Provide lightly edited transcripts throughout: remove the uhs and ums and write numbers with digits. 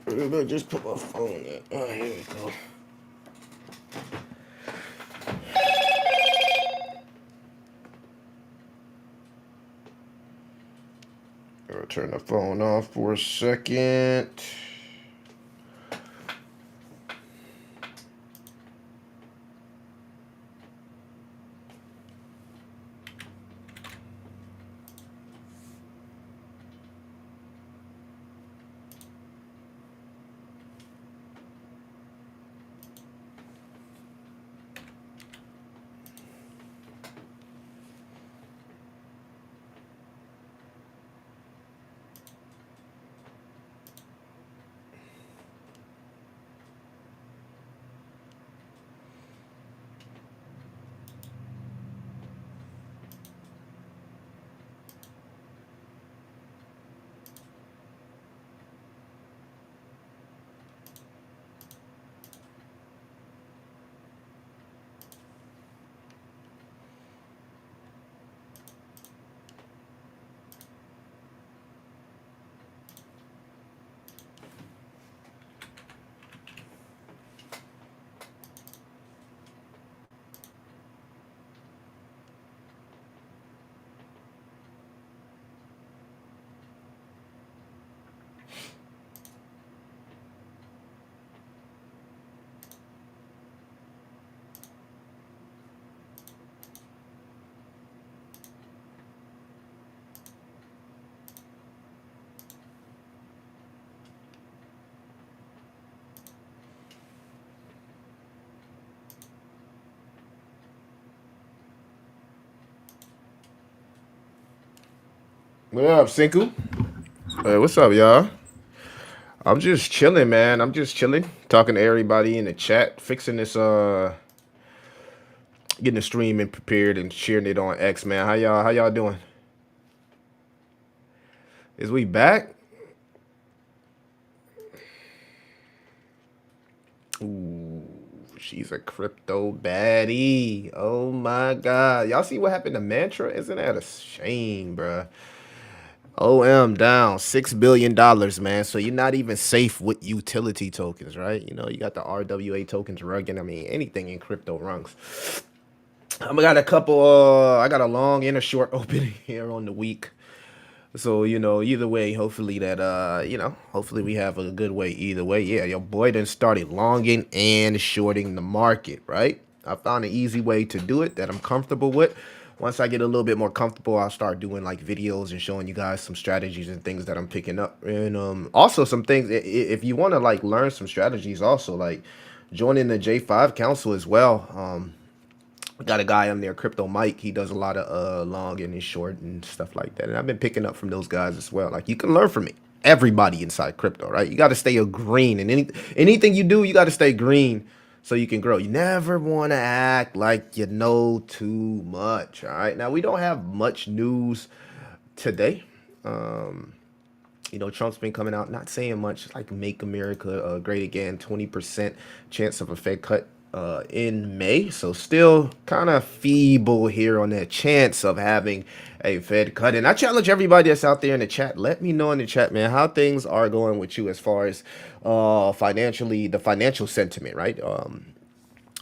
I just put my phone in. Oh, here we go. I'll turn the phone off for a second. What up, Sinku? Hey, what's up, y'all? I'm just chilling, man. I'm just chilling, talking to everybody in the chat, fixing this, getting the stream and prepared and sharing it on X, man. How y'all doing? Is we back? Ooh, she's a crypto baddie. Oh my god. Y'all see what happened to Mantra? Isn't that a shame, bruh? OM down $6 billion, man. So you're not even safe with utility tokens, right? You know, you got the RWA tokens rugging. I mean, anything in crypto rungs. I got a couple. I got a long and a short opening here on the week. So, either way, hopefully hopefully we have a good way either way. Yeah, your boy done started longing and shorting the market, right? I found an easy way to do it that I'm comfortable with. Once I get a little bit more comfortable, I'll start doing like videos and showing you guys some strategies and things that I'm picking up. And also some things, if you want to like learn some strategies, also like joining the J5 Council as well. We got a guy on there, Crypto Mike. He does a lot of long and short and stuff like that. And I've been picking up from those guys as well. Like you can learn from me. Everybody inside crypto, right? You got to stay a green, and anything you do, you got to stay green so you can grow. You never want to act like you know too much. All right. Now we don't have much news today. Trump's been coming out not saying much, like make America great again, 20% chance of a Fed cut in May. So still kind of feeble here on that chance of having a Fed cut. And I challenge everybody that's out there in the chat. Let me know in the chat, man, how things are going with you as far as financially, the financial sentiment, right?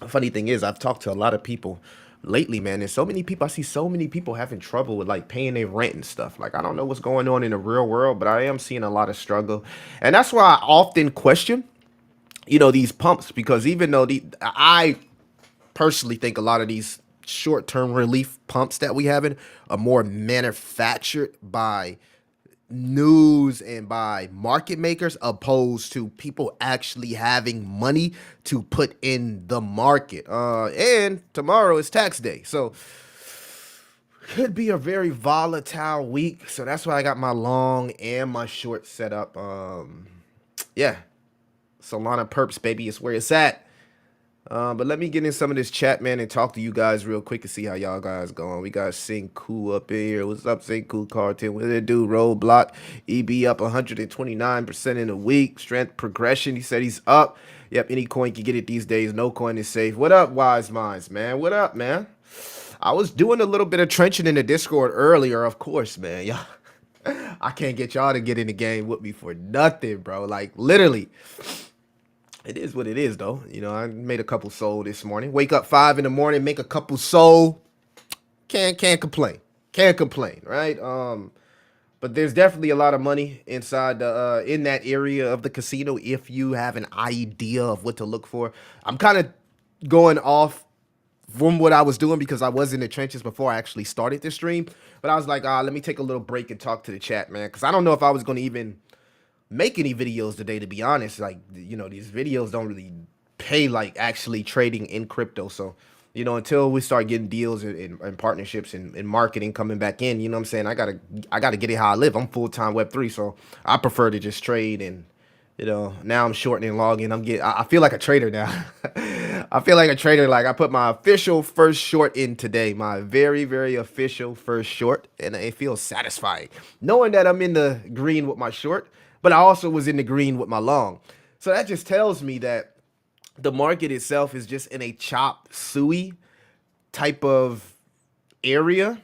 Funny thing is, I've talked to a lot of people lately, man, and so many people, I see so many people having trouble with like paying their rent and stuff. Like, I don't know what's going on in the real world, but I am seeing a lot of struggle. And that's why I often question, these pumps, because even though I personally think a lot of these short-term relief pumps that we having are more manufactured by news and by market makers opposed to people actually having money to put in the market. And tomorrow is tax day. So could be a very volatile week. So that's why I got my long and my short set up. Yeah. Solana perps, baby, is where it's at. But let me get in some of this chat, man, and talk to you guys real quick and see how y'all guys going. We got Sinku up in here. What's up, Sinku Carton? What did it do? Roadblock. EB up 129% in a week. Strength progression. He said he's up. Yep, any coin can get it these days. No coin is safe. What up, Wise Minds, man? What up, man? I was doing a little bit of trenching in the Discord earlier, of course, man. Y'all. I can't get y'all to get in the game with me for nothing, bro. Like literally, it is what it is, though. You know, I made a couple soul this morning. Wake up 5 in the morning, make a couple soul. Can't complain. Can't complain, right? But there's definitely a lot of money inside the in that area of the casino if you have an idea of what to look for. I'm kind of going off from what I was doing because I was in the trenches before I actually started this stream. But I was like, let me take a little break and talk to the chat, man, because I don't know if I was going to even make any videos today, to be honest. Like, you know, these videos don't really pay like actually trading in crypto. So, you know, until we start getting deals and partnerships and marketing coming back in, you know what I'm saying? I gotta get it how I live. I'm full-time Web3, so I prefer to just trade. And you know, now I'm shortening logging. I feel like a trader now. I feel like a trader. Like I put my official first short in today, my very, very official first short, and it feels satisfying knowing that I'm in the green with my short, but I also was in the green with my long. So that just tells me that the market itself is just in a chop suey type of area.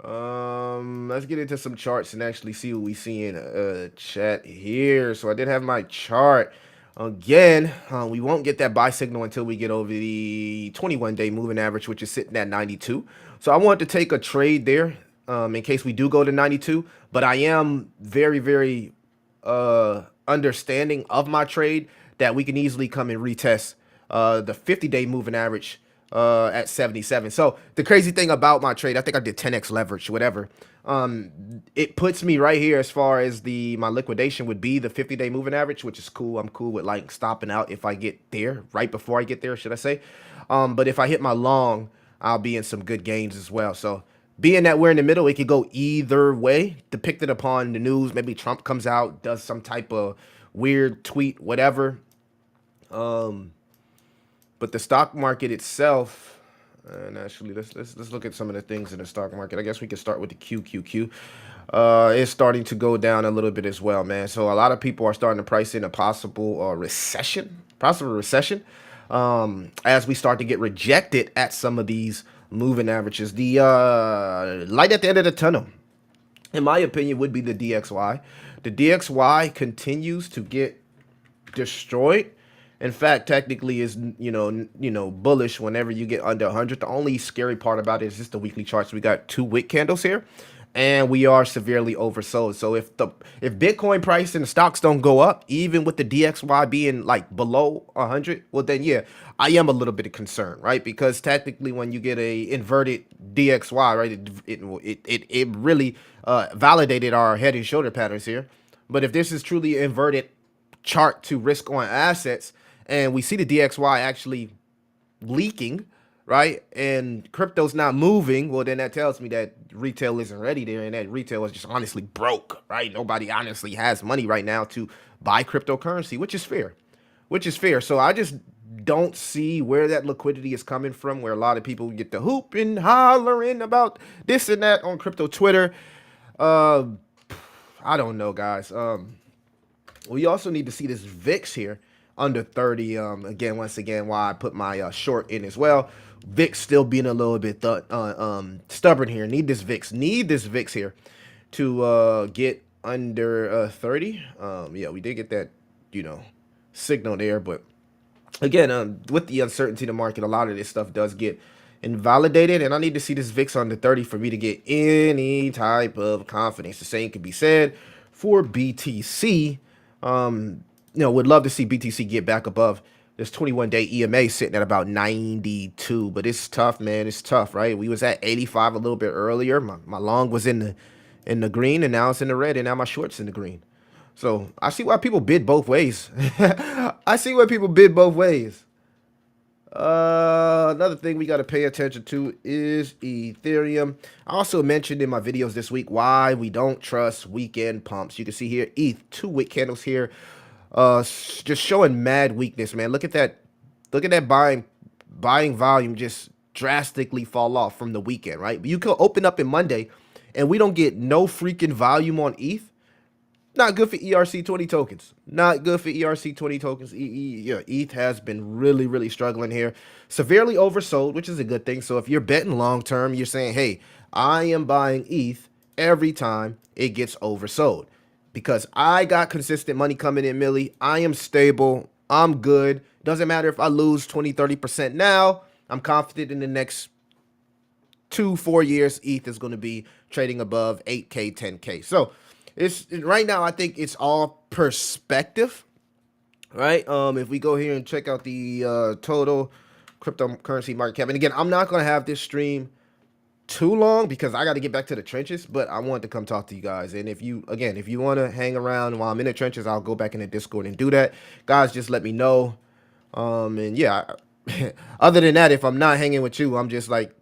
Let's get into some charts and actually see what we see in chat here. So I did have my chart again. We won't get that buy signal until we get over the 21-day moving average, which is sitting at 92. So I want to take a trade there in case we do go to 92. But I am very, very understanding of my trade that we can easily come and retest the 50-day moving average at 77. So the crazy thing about my trade, I think I did 10x leverage, whatever. It puts me right here as far as my liquidation would be the 50-day moving average, which is cool. I'm cool with like stopping out if I get there, right before I get there, should I say. But if I hit my long, I'll be in some good gains as well. So being that we're in the middle, it could go either way, depicted upon the news. Maybe Trump comes out, does some type of weird tweet, whatever. But the stock market itself, and actually let's look at some of the things in the stock market. I guess we could start with the QQQ. It's starting to go down a little bit as well, man. So a lot of people are starting to price in a possible recession, as we start to get rejected at some of these moving averages. The light at the end of the tunnel, in my opinion, would be the DXY. The DXY continues to get destroyed. In fact, technically is bullish whenever you get under 100. The only scary part about it is just the weekly charts. We got 2 wick candles here, and we are severely oversold. So if Bitcoin price and the stocks don't go up, even with the DXY being like below 100, well then yeah, I am a little bit concerned, right? Because technically, when you get a inverted DXY, right, it really validated our head and shoulder patterns here. But if this is truly inverted chart to risk on assets, and we see the DXY actually leaking, right, and crypto's not moving, well then that tells me that retail isn't ready there, and that retail is just honestly broke, right? Nobody honestly has money right now to buy cryptocurrency, which is fair. So I just don't see where that liquidity is coming from, where a lot of people get to hoop and hollering about this and that on crypto Twitter. I don't know, guys. We also need to see this VIX here under 30. Once again, why I put my short in as well. VIX still being a little bit stubborn here. Need this VIX here to get under 30. Yeah, we did get that, signal there. But again, with the uncertainty in the market, a lot of this stuff does get invalidated, and I need to see this VIX under 30 for me to get any type of confidence. The same could be said for BTC. Would love to see BTC get back above this 21-day EMA sitting at about 92, but it's tough, man. It's tough, right? We was at 85 a little bit earlier. My long was in the green, and now it's in the red, and now my short's in the green. So I see why people bid both ways. Another thing we got to pay attention to is Ethereum. I also mentioned in my videos this week why we don't trust weekend pumps. You can see here, ETH, 2 wick candles here, just showing mad weakness, man. Look at that buying volume just drastically fall off from the weekend, right? But you could open up in Monday, and we don't get no freaking volume on ETH. Not good for ERC20 tokens. ETH has been really, really struggling here. Severely oversold, which is a good thing. So if you're betting long term, you're saying, hey, I am buying ETH every time it gets oversold. Because I got consistent money coming in, Millie. I am stable. I'm good. Doesn't matter if I lose 20, 30% now. I'm confident in the next 2, 4 years, ETH is going to be trading above 8K, 10K. So it's right now, I think it's all perspective, right? If we go here and check out the total cryptocurrency market cap, and again, I'm not going to have this stream too long because I got to get back to the trenches, but I wanted to come talk to you guys. And if you, again, if you want to hang around while I'm in the trenches, I'll go back in the Discord and do that. Guys, just let me know. And yeah, other than that, if I'm not hanging with you, I'm just like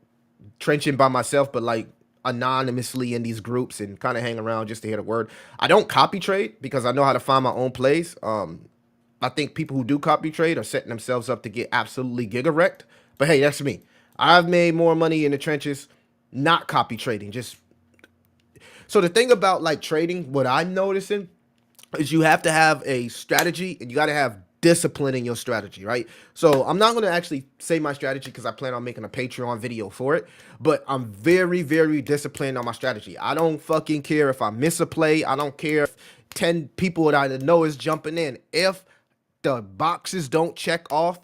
trenching by myself, but like anonymously in these groups and kind of hang around just to hear the word. I don't copy trade because I know how to find my own plays. I think people who do copy trade are setting themselves up to get absolutely giga wrecked. But hey, that's me. I've made more money in the trenches not copy trading. Just so the thing about like trading, what I'm noticing is you have to have a strategy and you got to have discipline in your strategy, right? So I'm not going to actually say my strategy because I plan on making a Patreon video for it, but I'm very, very disciplined on my strategy. I don't fucking care if I miss a play. I don't care if 10 people that I know is jumping in. If the boxes don't check off,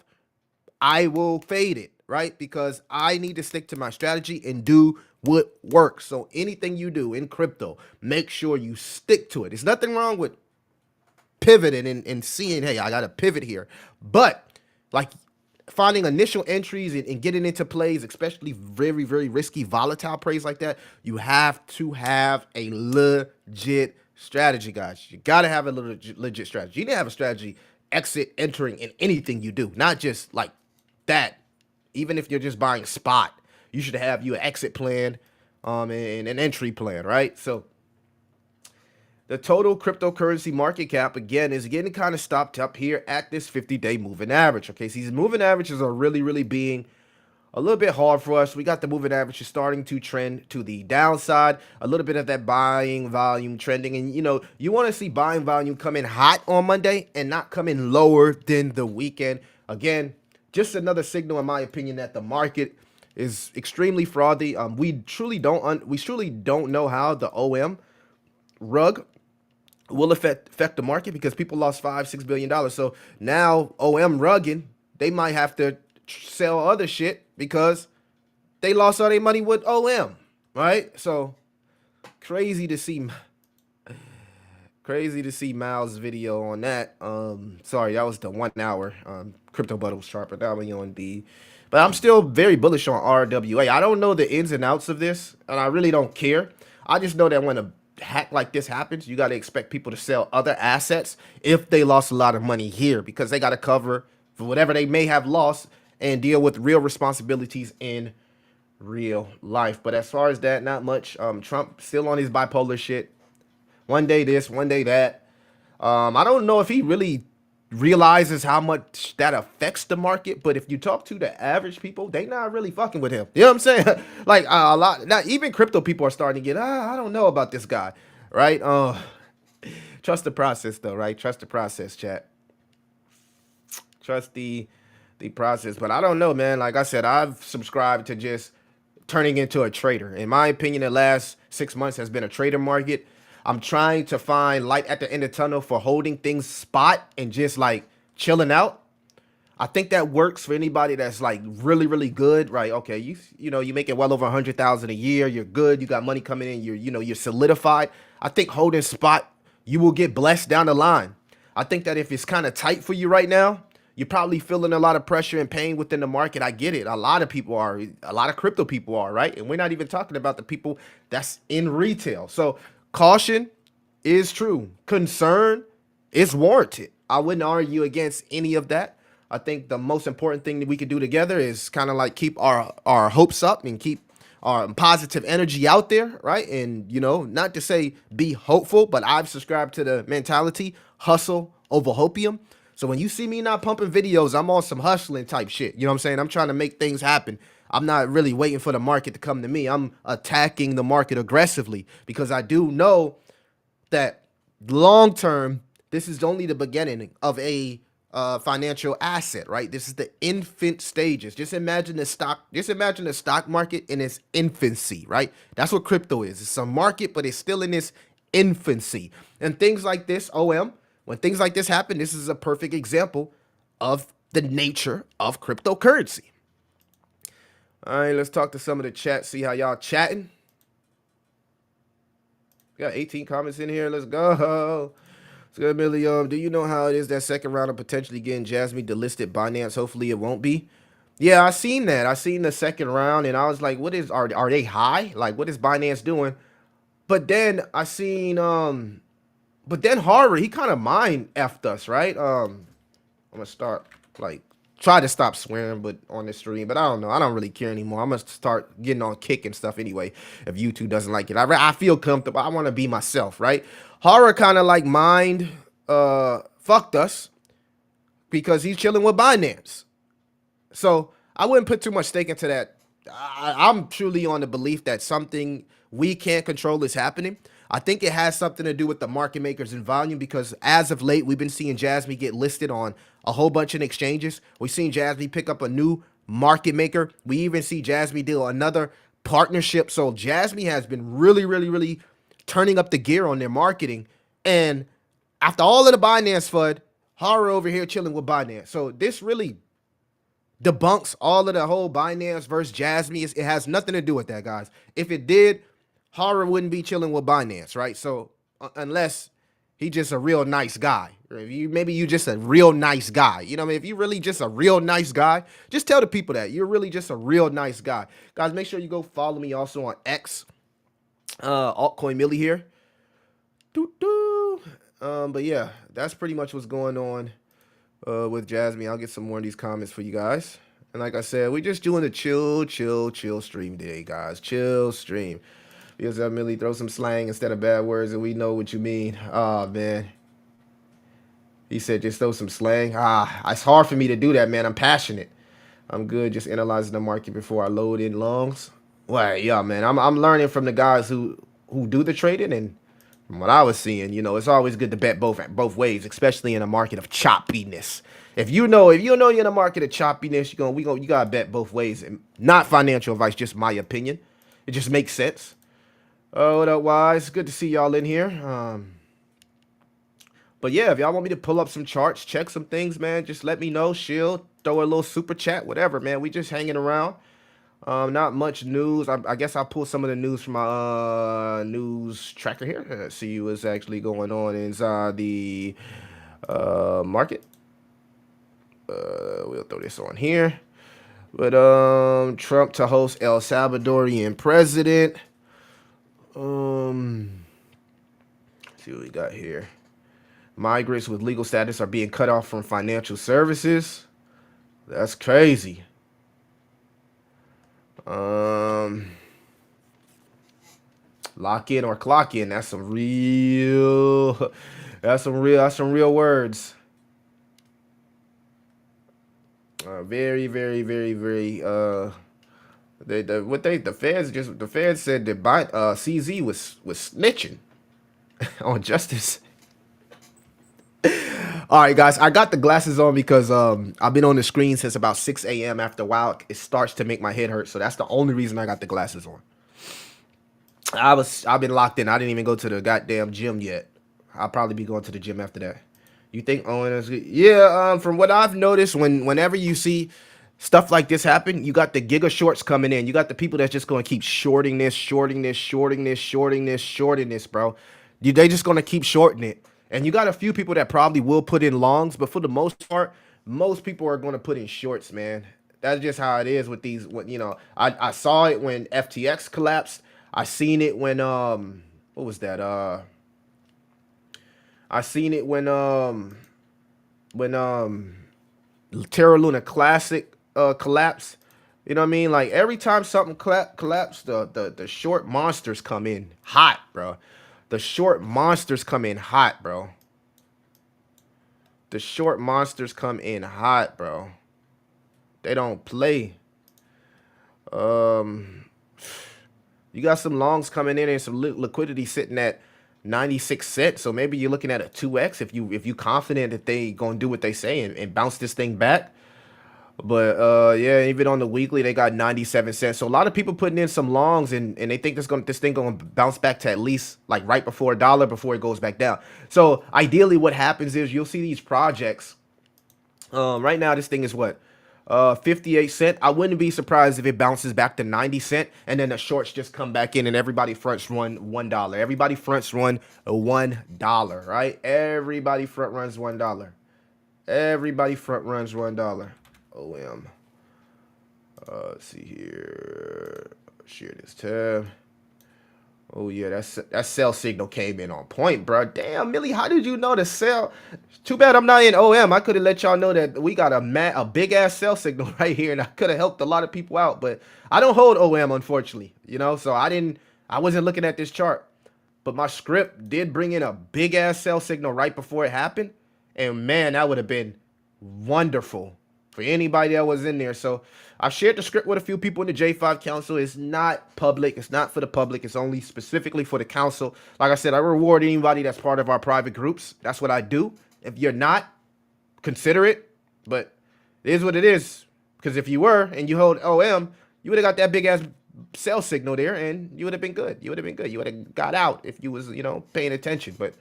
I will fade it, right? Because I need to stick to my strategy and do what works. So anything you do in crypto, make sure you stick to it. There's nothing wrong with pivoting and seeing, hey, I got to pivot here. But like finding initial entries and getting into plays, especially very, very risky, volatile plays like that, you have to have a legit strategy, guys. You got to have a legit strategy. You need to have a strategy, exit, entering in anything you do, not just like that. Even if you're just buying spot, you should have you an exit plan and an entry plan, right? So the total cryptocurrency market cap, again, is getting kind of stopped up here at this 50-day moving average. Okay, so these moving averages are really, really being a little bit hard for us. We got the moving averages starting to trend to the downside. A little bit of that buying volume trending. And, you know, you want to see buying volume come in hot on Monday and not come in lower than the weekend. Again, just another signal, in my opinion, that the market is extremely fraudy. We truly don't know how the OM rug will affect the market because people lost $5-6 billion. So now OM rugging, they might have to sell other shit because they lost all their money with OM, right? So crazy to see Mal's video on that. Sorry, that was the 1 hour. Crypto Bubble was sharper. Now we on the, but I'm still very bullish on RWA. I don't know the ins and outs of this, and I really don't care. I just know that when a hack like this happens, you got to expect people to sell other assets if they lost a lot of money here because they got to cover for whatever they may have lost and deal with real responsibilities in real life. But as far as that, not much. Trump still on his bipolar shit. One day this, one day that. I don't know if he really realizes how much that affects the market, but if you talk to the average people, they not really fucking with him. You know what I'm saying? Like a lot, not even crypto people are starting to get, I don't know about this guy, right? Trust the process though, right? Trust the process, chat. Trust the process, but I don't know, man. Like I said, I've subscribed to just turning into a trader. In my opinion, the last 6 months has been a trader market. I'm trying to find light at the end of the tunnel for holding things spot and just like chilling out. I think that works for anybody that's like really, really good, right? Okay, you know, you making well over 100,000 a year. You're good. You got money coming in. You're solidified. I think holding spot, you will get blessed down the line. I think that if it's kind of tight for you right now, you're probably feeling a lot of pressure and pain within the market. I get it. A lot of people are. A lot of crypto people are, right? And we're not even talking about the people that's in retail. So caution is true. Concern is warranted. I wouldn't argue against any of that. I think the most important thing that we can do together is kind of like keep our hopes up and keep our positive energy out there, right? And, you know, not to say be hopeful, but I've subscribed to the mentality, hustle over hopium. So when you see me not pumping videos, I'm on some hustling type shit. You know what I'm saying? I'm trying to make things happen. I'm not really waiting for the market to come to me. I'm attacking the market aggressively because I do know that long term, this is only the beginning of a financial asset, right? This is the infant stages. Just imagine the stock market in its infancy, right? That's what crypto is. It's a market, but it's still in its infancy. And things like this, when things like this happen, this is a perfect example of the nature of cryptocurrency. All right, let's talk to some of the chat, see how y'all chatting. We got 18 comments in here. Let's go. It's good, Millie. Do you know how it is that second round of potentially getting Jasmine delisted Binance? Hopefully it won't be. Yeah, I seen that. I seen the second round, and I was like, "What is? Are they high? Like, what is Binance doing?" But then I seen but then Harvard, he kind of mind effed us, right? I'm gonna start like try to stop swearing, but on the stream. But I don't know. I don't really care anymore. I'm gonna start getting on kick and stuff anyway. If YouTube doesn't like it, I feel comfortable. I want to be myself, right? Horror kind of like mind fucked us because he's chilling with Binance. So I wouldn't put too much stake into that. I'm truly on the belief that something we can't control is happening. I think it has something to do with the market makers and volume because as of late, we've been seeing Jasmine get listed on a whole bunch of exchanges. We've seen Jasmine pick up a new market maker. We even see Jasmine deal another partnership. So Jasmine has been really, really, really turning up the gear on their marketing. And after all of the Binance FUD, Horror over here chilling with Binance. So this really debunks all of the whole Binance versus Jasmine. It has nothing to do with that, guys. If it did, Horror wouldn't be chilling with Binance, right? So unless he just a real nice guy, or if maybe you just a real nice guy, you know what I mean? If you really just a real nice guy, just tell the people that you're really just a real nice guy, guys. Make sure you go follow me also on X, Altcoin Millie here. Doo-doo. But yeah, that's pretty much what's going on with Jasmine. I'll get some more of these comments for you guys. And like I said, we're just doing a chill stream today, guys. Chill stream. Because Millie throw some slang instead of bad words, and we know what you mean. Oh man. He said just throw some slang. It's hard for me to do that, man. I'm passionate. I'm good just analyzing the market before I load in longs. Well, yeah, man. I'm learning from the guys who do the trading, and from what I was seeing, it's always good to bet both ways, especially in a market of choppiness. If you know you're in a market of choppiness, you gotta bet both ways. And not financial advice, just my opinion. It just makes sense. Oh, what up, Wise? Good to see y'all in here. But yeah, if y'all want me to pull up some charts, check some things, man, just let me know. Shill, throw a little super chat, whatever, man. We just hanging around. Not much news. I guess I'll pull some of the news from my news tracker here. Let's see what's actually going on inside the market. We'll throw this on here. But Trump to host El Salvadorian president. Let's see what we got here. Migrants with legal status are being cut off from financial services. That's crazy. Lock in or clock in. That's some real words. Very, very, very, very. The feds said that CZ was snitching on justice. All right, guys, I got the glasses on because I've been on the screen since about 6 a.m. After a while, it starts to make my head hurt. So that's the only reason I got the glasses on. I've been locked in. I didn't even go to the goddamn gym yet. I'll probably be going to the gym after that. You think Owen is good? Yeah, from what I've noticed, whenever you see stuff like this happen, you got the giga shorts coming in. You got the people that's just going to keep shorting this, bro. They just going to keep shorting it. And you got a few people that probably will put in longs, but for the most part, most people are going to put in shorts, man. That's just how it is with these. I saw it when FTX collapsed. I seen it when what was that? I seen it when Terra Luna Classic collapsed. You know what I mean? Like every time something collapsed, the short monsters come in hot, bro. The short monsters come in hot, bro. The short monsters come in hot, bro. They don't play. You got some longs coming in and some liquidity sitting at 96 cents. So maybe you're looking at a 2x if you confident that they gonna do what they say and bounce this thing back. But yeah, even on the weekly they got 97 cents. So a lot of people putting in some longs and they think this thing gonna bounce back to at least like right before a dollar before it goes back down. So ideally what happens is you'll see these projects. Right now this thing is what? 58 cent. I wouldn't be surprised if it bounces back to 90 cent and then the shorts just come back in and everybody fronts run $1. Everybody fronts run $1, right? Everybody front runs $1. Everybody front runs $1. OM. Let's see here. Share this tab. Oh yeah, that sell signal came in on point, bro. Damn, Millie, how did you know to sell? Too bad I'm not in OM. I could have let y'all know that we got a big ass sell signal right here, and I could have helped a lot of people out. But I don't hold OM, unfortunately. So I wasn't looking at this chart. But my script did bring in a big ass sell signal right before it happened, and man, that would have been wonderful for anybody that was in there. So I shared the script with a few people in the J5 Council. It's not public. It's not for the public. It's only specifically for the council. Like I said, I reward anybody that's part of our private groups. That's what I do. If you're not, consider it. But it is what it is. Because if you were and you hold OM, you would have got that big ass sell signal there and you would have been good. You would have been good. You would have got out if you was, paying attention. But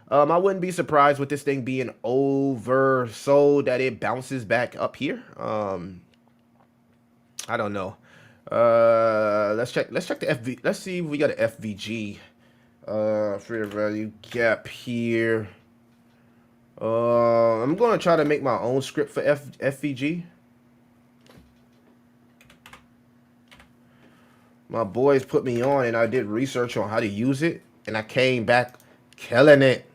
I wouldn't be surprised with this thing being oversold that it bounces back up here. I don't know. Let's check the FV. Let's see if we got an FVG. Fair value gap here. I'm gonna try to make my own script for FVG. My boys put me on, and I did research on how to use it, and I came back killing it.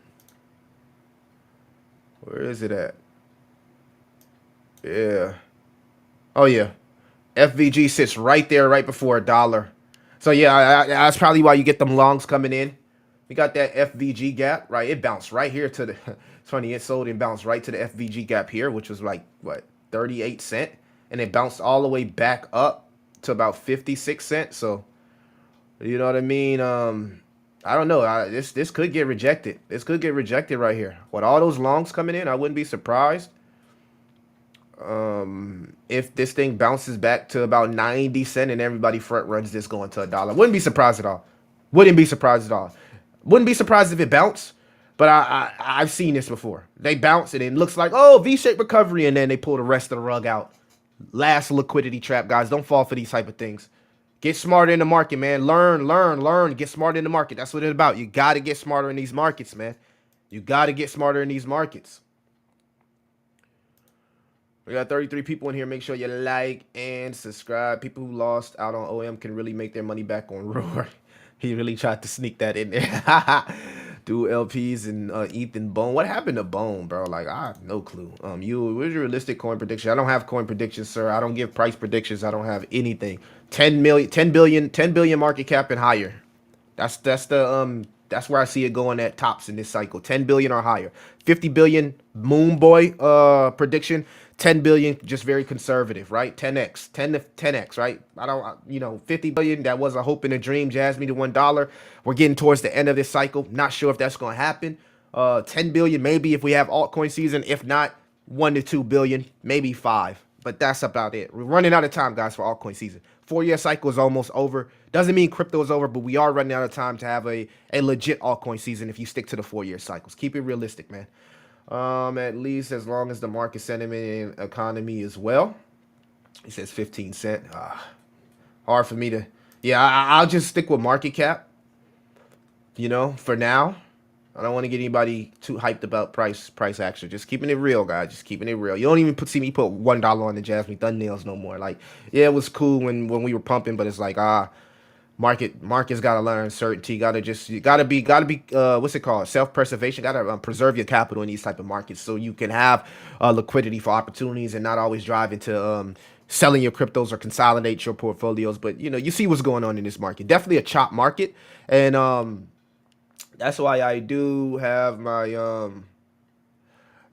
Where is it at? Yeah. Oh yeah. FVG sits right there, right before a dollar. So yeah, that's probably why you get them longs coming in. We got that FVG gap, right? It bounced right here to the. It's funny, it sold and bounced right to the FVG gap here, which was like what 38 cent, and it bounced all the way back up to about 56 cents. So you know what I mean? I don't know. This could get rejected. This could get rejected right here. With all those longs coming in, I wouldn't be surprised. If this thing bounces back to about 90 cent and everybody front runs this going to a dollar. Wouldn't be surprised at all. Wouldn't be surprised at all. Wouldn't be surprised if it bounced. But I've seen this before. They bounce and it looks like, oh, V-shaped recovery, and then they pull the rest of the rug out. Last liquidity trap, guys. Don't fall for these type of things. Get smarter in the market, man. Learn. Get smarter in the market. That's what it's about. You got to get smarter in these markets, man. You got to get smarter in these markets. We got 33 people in here. Make sure you like and subscribe. People who lost out on OM can really make their money back on Roar. He really tried to sneak that in there. Do LPs and Ethan Bone. What happened to Bone, bro? Like, I have no clue. Where's your realistic coin prediction? I don't have coin predictions, sir. I don't give price predictions. I don't have anything. 10 billion market cap and higher. That's where I see it going at tops in this cycle. 10 billion or higher. 50 billion Moon Boy prediction. 10 billion, just very conservative, right? 10x, 10 to 10x, right? 50 billion, that was a hope and a dream. Jazz me to $1. We're getting towards the end of this cycle. Not sure if that's going to happen. 10 billion, maybe if we have altcoin season. If not, 1 to 2 billion, maybe 5. But that's about it. We're running out of time, guys, for altcoin season. 4-year cycle is almost over. Doesn't mean crypto is over, but we are running out of time to have a legit altcoin season if you stick to the 4-year cycles. Keep it realistic, man. At least as long as the market sentiment and economy is well. He says 15 cent. Hard for me to. Yeah, I'll just stick with market cap. For now. I don't want to get anybody too hyped about price action. Just keeping it real, guys. Just keeping it real. You don't even see me put $1 on the Jasmine thumbnails no more. Like, yeah, it was cool when we were pumping, but it's like market's got to learn certainty. You gotta be what's it called? Self-preservation. Gotta preserve your capital in these type of markets so you can have liquidity for opportunities and not always drive into selling your cryptos or consolidate your portfolios. But you see what's going on in this market. Definitely a chop market, and that's why I do have my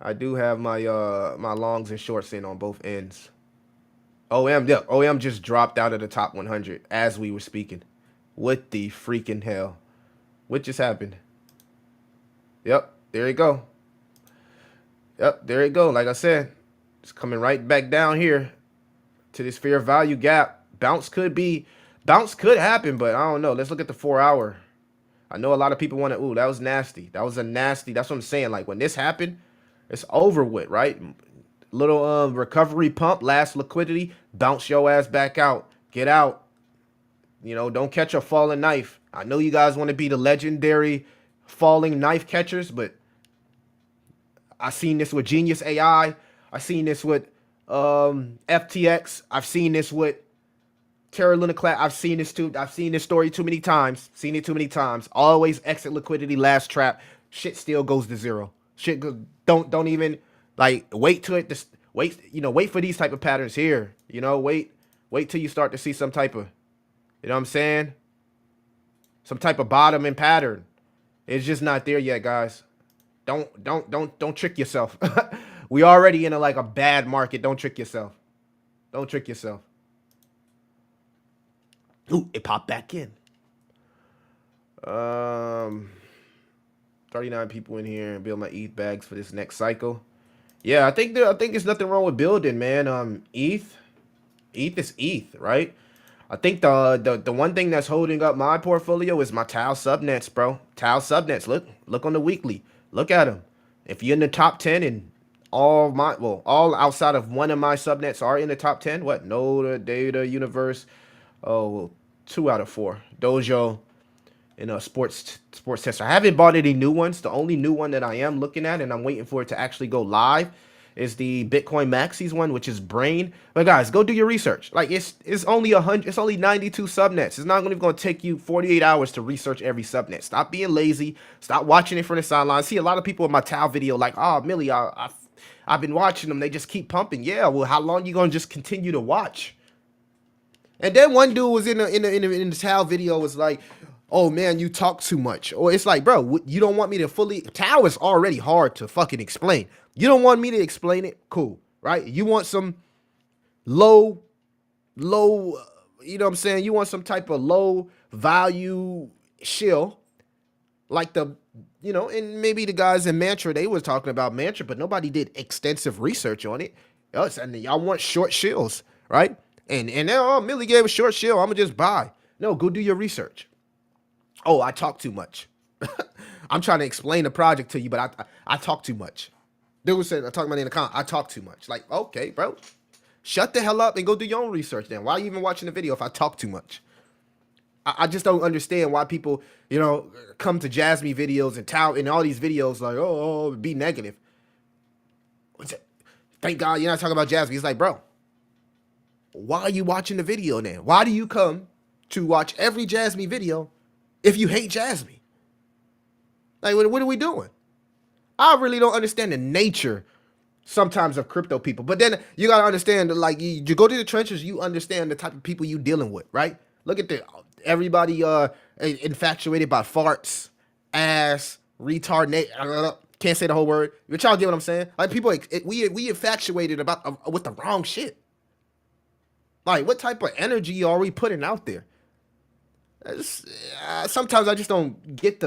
my longs and shorts in on both ends. OM just dropped out of the top 100 as we were speaking. What the freaking hell? What just happened? Yep, there you go. Yep, there you go. Like I said, it's coming right back down here to this fair value gap. Bounce could happen, but I don't know. Let's look at the 4 hour. I know a lot of people want to. Ooh, that was nasty. That was a nasty. That's what I'm saying. Like when this happened, it's over with, right? Little recovery pump, last liquidity, bounce your ass back out. Get out. Don't catch a falling knife. I know you guys want to be the legendary falling knife catchers, but I seen this with Genius AI. I seen this with FTX. I've seen this with Terra Luna Class. I've seen this too. I've seen this story too many times. Seen it too many times. Always exit liquidity, last trap. Shit still goes to zero. Don't even like wait to it. Just wait. Wait for these type of patterns here. Wait till you start to see some type of, you know what I'm saying? Some type of bottom and pattern. It's just not there yet, guys. Don't trick yourself. We already in a bad market. Don't trick yourself. Don't trick yourself. Ooh, it popped back in. 39 people in here and build my ETH bags for this next cycle. Yeah, I think there's nothing wrong with building, man. ETH is ETH, right? I think the one thing that's holding up my portfolio is my Tau subnets, bro. Tau subnets. Look on the weekly. Look at them. If you're in the top 10 and all outside of one of my subnets are in the top 10, what? Node, Data, Universe. Oh, well, 2 out of 4. Dojo and sports tester. I haven't bought any new ones. The only new one that I am looking at and I'm waiting for it to actually go live is the Bitcoin Maxis one, which is Brain. But guys, go do your research. Like it's only 100. It's only 92 subnets. It's not going to take you 48 hours to research every subnet. Stop being lazy. Stop watching it from the sidelines. See a lot of people in my Tau video like, oh, Millie, I've been watching them. They just keep pumping. Yeah, well, how long you gonna just continue to watch? And then one dude was in the Tau video was like, oh man, you talk too much. Or it's like, bro, you don't want me to fully. Tau is already hard to fucking explain. You don't want me to explain it? Cool, right? You want some low, you know what I'm saying? You want some type of low value shill, like and maybe the guys in Mantra, they was talking about Mantra, but nobody did extensive research on it. And y'all want short shills, right? And now, oh, Millie gave a short shill. I'm gonna just buy. No, go do your research. Oh, I talk too much. I'm trying to explain the project to you, but I talk too much. Dude said, I'm talking about in the comment, I talk too much. Like, okay, bro. Shut the hell up and go do your own research then. Why are you even watching the video if I talk too much? I just don't understand why people, come to Jasmine videos and tout in all these videos like, oh, be negative. Thank God you're not talking about Jasmine. It's like, bro, why are you watching the video then? Why do you come to watch every Jasmine video if you hate Jasmine? Like, what are we doing? I really don't understand the nature sometimes of crypto people. But then you got to understand, like, you go to the trenches, you understand the type of people you dealing with, right? Look at everybody infatuated by farts, ass, retard, can't say the whole word. But y'all get what I'm saying? Like, people, we infatuated about with the wrong shit. Like, what type of energy are we putting out there? Sometimes I just don't get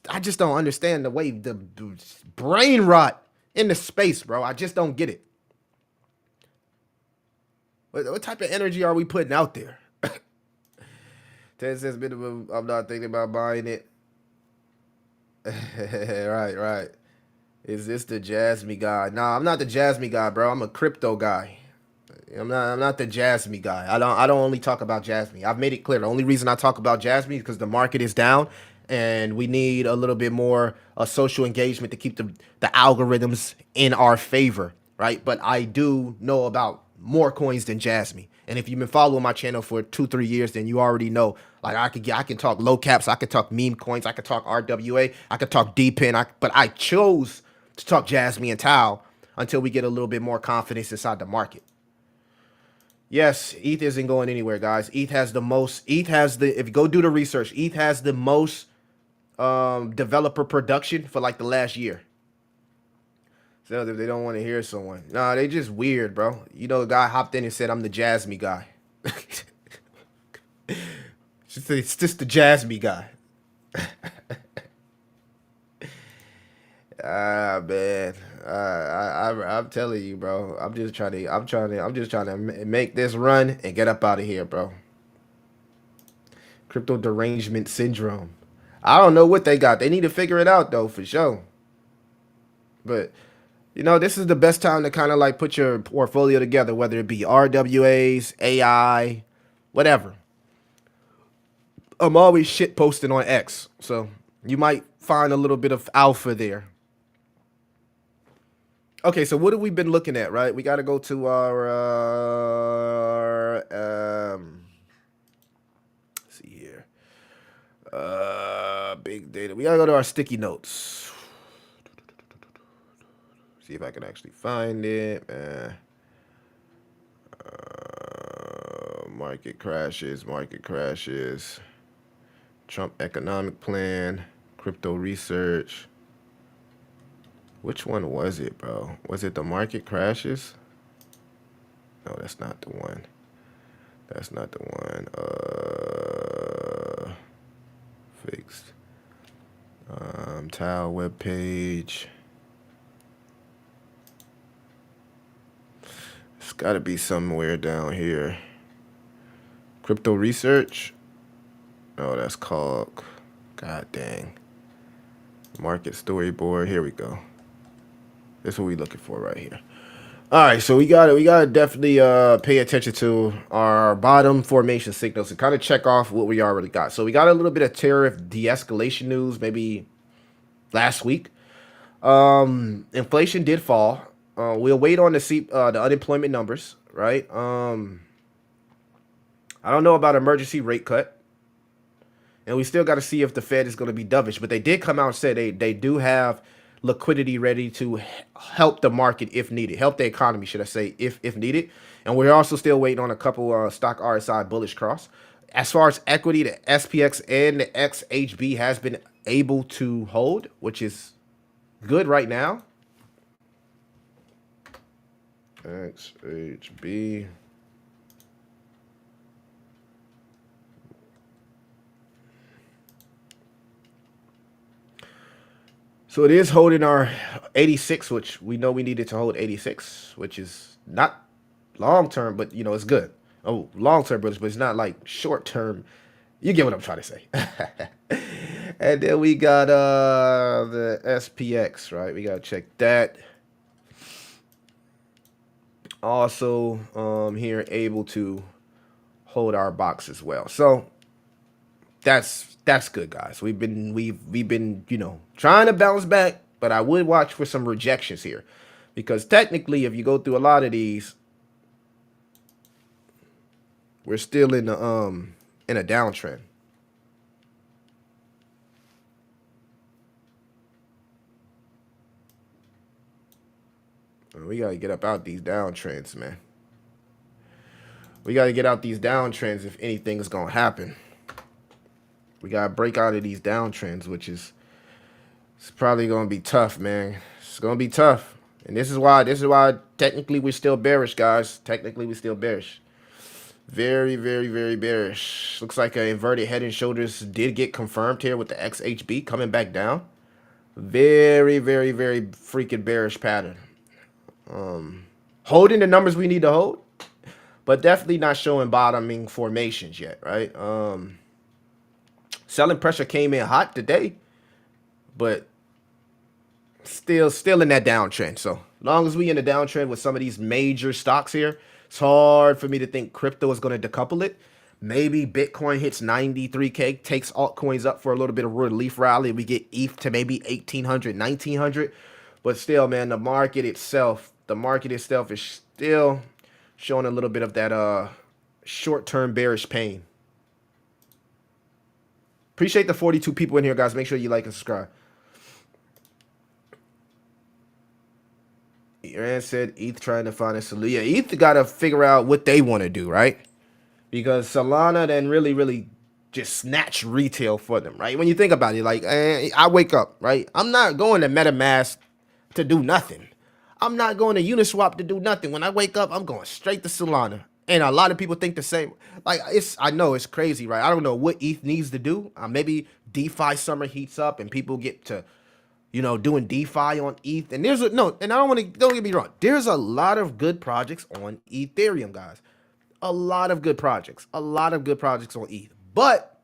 I just don't understand the way the brain rot in the space, bro. I just don't get it. What type of energy are we putting out there? 10 cents minimum. I'm not thinking about buying it. Right. Is this the Jasmine guy? Nah, I'm not the Jasmine guy, bro. I'm a crypto guy. I'm not the Jasmine guy. I don't only talk about Jasmine. I've made it clear. The only reason I talk about Jasmine is because the market is down and we need a little bit more social engagement to keep the algorithms in our favor, right? But I do know about more coins than Jasmine. And if you've been following my channel for 2-3 years, then you already know. Like I can talk low caps, I could talk meme coins, I could talk RWA, I could talk DPIN, but I chose to talk Jasmine and Tau until we get a little bit more confidence inside the market. Yes, ETH isn't going anywhere, guys. If you go do the research, ETH has the most developer production for like the last year. So if they don't want to hear someone. Nah, they just weird, bro. The guy hopped in and said, I'm the Jasmine guy. It's just the Jasmine guy. Ah man, I'm telling you, bro. I'm just trying to make this run and get up out of here, bro. Crypto derangement syndrome. I don't know what they got. They need to figure it out though, for sure. But this is the best time to kind of like put your portfolio together, whether it be RWAs, AI, whatever. I'm always shit posting on X, so you might find a little bit of alpha there. Okay, so what have we been looking at, right? We got to go to our let's see here, big data. We got to go to our sticky notes. See if I can actually find it. Market crashes, market crashes. Trump economic plan, crypto research. Which one was it, bro? Was it the market crashes? No, that's not the one. That's not the one. Fixed. Tile web page. It's got to be somewhere down here. Crypto research. Oh, that's called. God dang. Market storyboard. Here we go. That's what we're looking for right here. All right, so we gotta definitely pay attention to our bottom formation signals and kind of check off what we already got. So we got a little bit of tariff de-escalation news maybe last week. Inflation did fall. We'll wait on to see the unemployment numbers, right? I don't know about emergency rate cut, and we still got to see if the Fed is going to be dovish. But they did come out and say they do have liquidity ready to help the market if needed, help the economy, should I say, if needed. And we're also still waiting on a couple stock RSI bullish cross. As far as equity, the SPX and the XHB has been able to hold, which is good right now. XHB. So it is holding our 86, which we know we needed to hold 86, which is not long term, but it's good. Oh, long term, but it's not like short term. You get what I'm trying to say. And then we got the SPX, right? We gotta check that. Also, here able to hold our box as well. So that's good, guys. We've been trying to bounce back, but I would watch for some rejections here, because technically, if you go through a lot of these, we're still in a downtrend. We gotta get up out these downtrends, man. We gotta get out these downtrends if anything is gonna happen. We gotta break out of these downtrends, which is it's probably gonna be tough, man. It's gonna be tough, and this is why technically we're still bearish, guys. Technically we're still bearish. Very, very, very bearish. Looks like an inverted head and shoulders did get confirmed here with the XHB coming back down. Very, very, very freaking bearish pattern. Holding the numbers we need to hold, but definitely not showing bottoming formations yet, right? Selling pressure came in hot today, but still in that downtrend. So long as we in the downtrend with some of these major stocks here, it's hard for me to think crypto is going to decouple it. Maybe Bitcoin hits 93K, takes altcoins up for a little bit of relief rally. We get ETH to maybe 1800, 1900. But still, man, the market itself is still showing a little bit of that short-term bearish pain. Appreciate the 42 people in here, guys. Make sure you like and subscribe. Iran said ETH trying to find a solution. Yeah, ETH got to figure out what they want to do, right? Because Solana then really just snatch retail for them, right? When you think about it, like I wake up, right? I'm not going to MetaMask to do nothing. I'm not going to Uniswap to do nothing. When I wake up, I'm going straight to Solana. And a lot of people think the same. Like I know it's crazy, right? I don't know what ETH needs to do. Maybe DeFi summer heats up and people get to doing DeFi on ETH. And there's a no, and I don't get me wrong. There's a lot of good projects on Ethereum, guys. A lot of good projects. A lot of good projects on ETH. But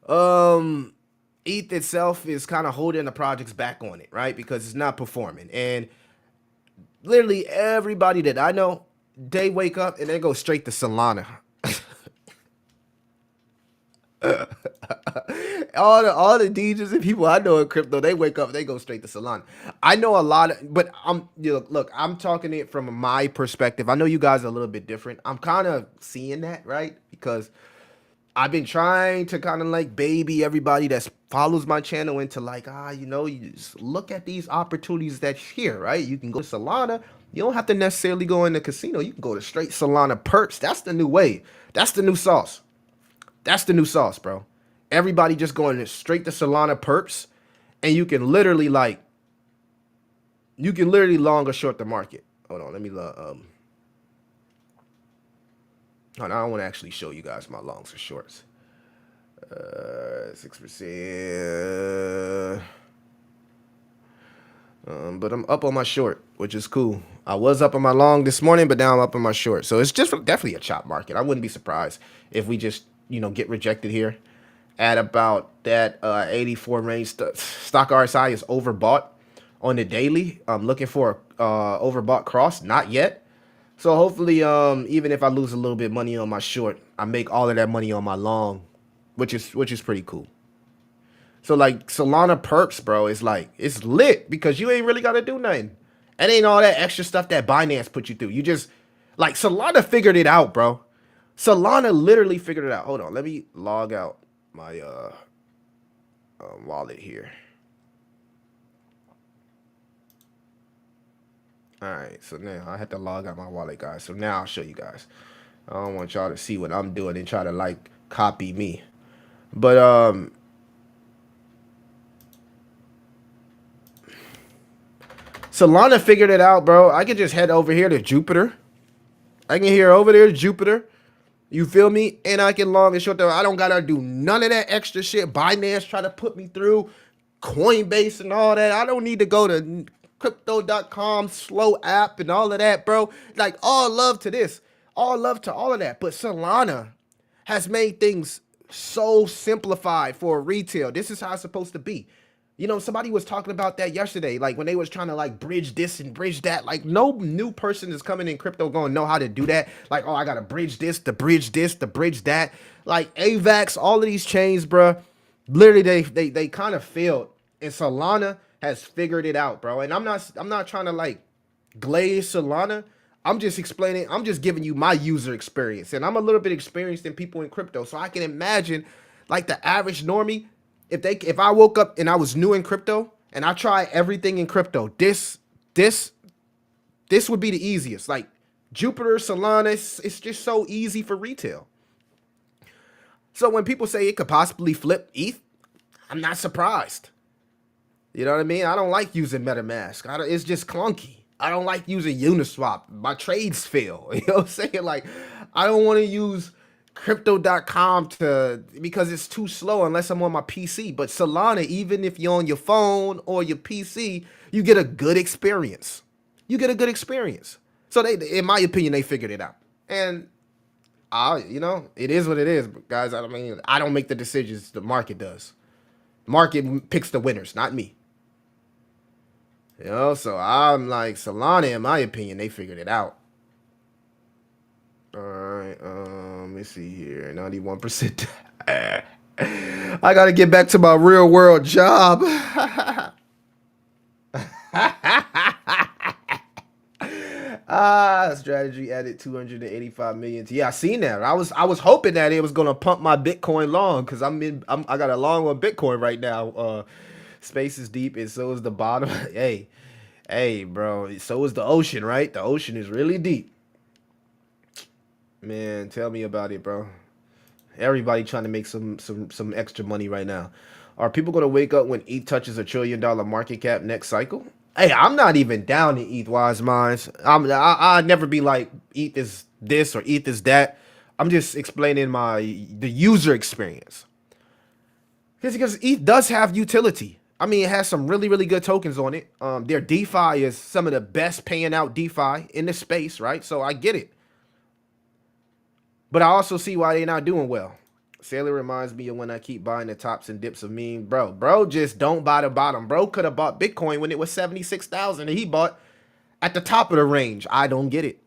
ETH itself is kind of holding the projects back on it, right? Because it's not performing. And literally everybody that I know, they wake up and they go straight to Solana. all the DJs and people I know in crypto, they wake up, they go straight to Solana. I know a lot of, but look, I'm talking it from my perspective. I know you guys are a little bit different. I'm kind of seeing that, right? Because I've been trying to kind of like baby everybody that follows my channel into like, you just look at these opportunities that's here, right? You can go to Solana. You don't have to necessarily go in the casino. You can go to straight Solana perps. That's the new way. That's the new sauce. That's the new sauce, bro. Everybody just going straight to Solana perps, and you can literally long or short the market. Hold on, let me hold on, I want to actually show you guys my longs or shorts. 6%. But I'm up on my short, which is cool. I was up on my long this morning, but now I'm up on my short. So it's just definitely a chop market. I wouldn't be surprised if we just, get rejected here at about that 84 range. Stock RSI is overbought on the daily. I'm looking for a overbought cross. Not yet. So hopefully, even if I lose a little bit of money on my short, I make all of that money on my long, which is pretty cool. So like Solana perps, bro, is like it's lit because you ain't really gotta do nothing. It ain't all that extra stuff that Binance put you through. You just like Solana figured it out, bro. Solana literally figured it out. Hold on, let me log out my wallet here. All right, so now I had to log out my wallet, guys. So now I'll show you guys. I don't want y'all to see what I'm doing and try to like copy me. But Solana figured it out, bro. I can just head over here to Jupiter. I can hear over there to Jupiter. You feel me? And I can long and short them. I don't gotta do none of that extra shit. Binance try to put me through Coinbase and all that. I don't need to go to crypto.com slow app and all of that, bro. Like all love to this. All love to all of that. But Solana has made things so simplified for retail. This is how it's supposed to be. Somebody was talking about that yesterday, like when they was trying to like bridge this and bridge that. Like no new person is coming in crypto going to know how to do that. Like, oh, I got to bridge this, to bridge this, to bridge that. Like AVAX, all of these chains, bro, literally they kind of failed. And Solana has figured it out, bro. And I'm not trying to like glaze Solana. I'm just explaining, I'm just giving you my user experience. And I'm a little bit experienced in people in crypto. So I can imagine like the average normie, if I woke up and I was new in crypto and I try everything in crypto, this would be the easiest. Like Jupiter, Solana, it's just so easy for retail. So when people say it could possibly flip ETH, I'm not surprised. You know what I mean? I don't like using MetaMask. It's just clunky. I don't like using Uniswap. My trades fail. You know what I'm saying? Like, I don't want to use crypto.com because it's too slow unless I'm on my PC. But Solana, even if you're on your phone or your PC, you get a good experience. You get a good experience. So they, in my opinion, they figured it out. And it is what it is, guys. I don't make the decisions. The market does. Market picks the winners, not me. So I'm like Solana, in my opinion, they figured it out. All right, let me see here. 91%. I gotta get back to my real world job. Strategy added 285 million. Yeah, I seen that. I was hoping that it was gonna pump my Bitcoin long because I got a long on Bitcoin right now. Space is deep and so is the bottom. Hey, bro. So is the ocean, right? The ocean is really deep. Man, tell me about it, bro. Everybody trying to make some extra money right now. Are people gonna wake up when ETH touches $1 trillion market cap next cycle? Hey, I'm not even down in ETH, wise minds. I'd never be like ETH is this or ETH is that. I'm just explaining the user experience. It's because ETH does have utility. I mean, it has some really, really good tokens on it. Their DeFi is some of the best paying out DeFi in the space, right? So I get it. But I also see why they're not doing well. Sailor reminds me of when I keep buying the tops and dips of meme. Bro, just don't buy the bottom. Bro could have bought Bitcoin when it was 76,000 and he bought at the top of the range. I don't get it.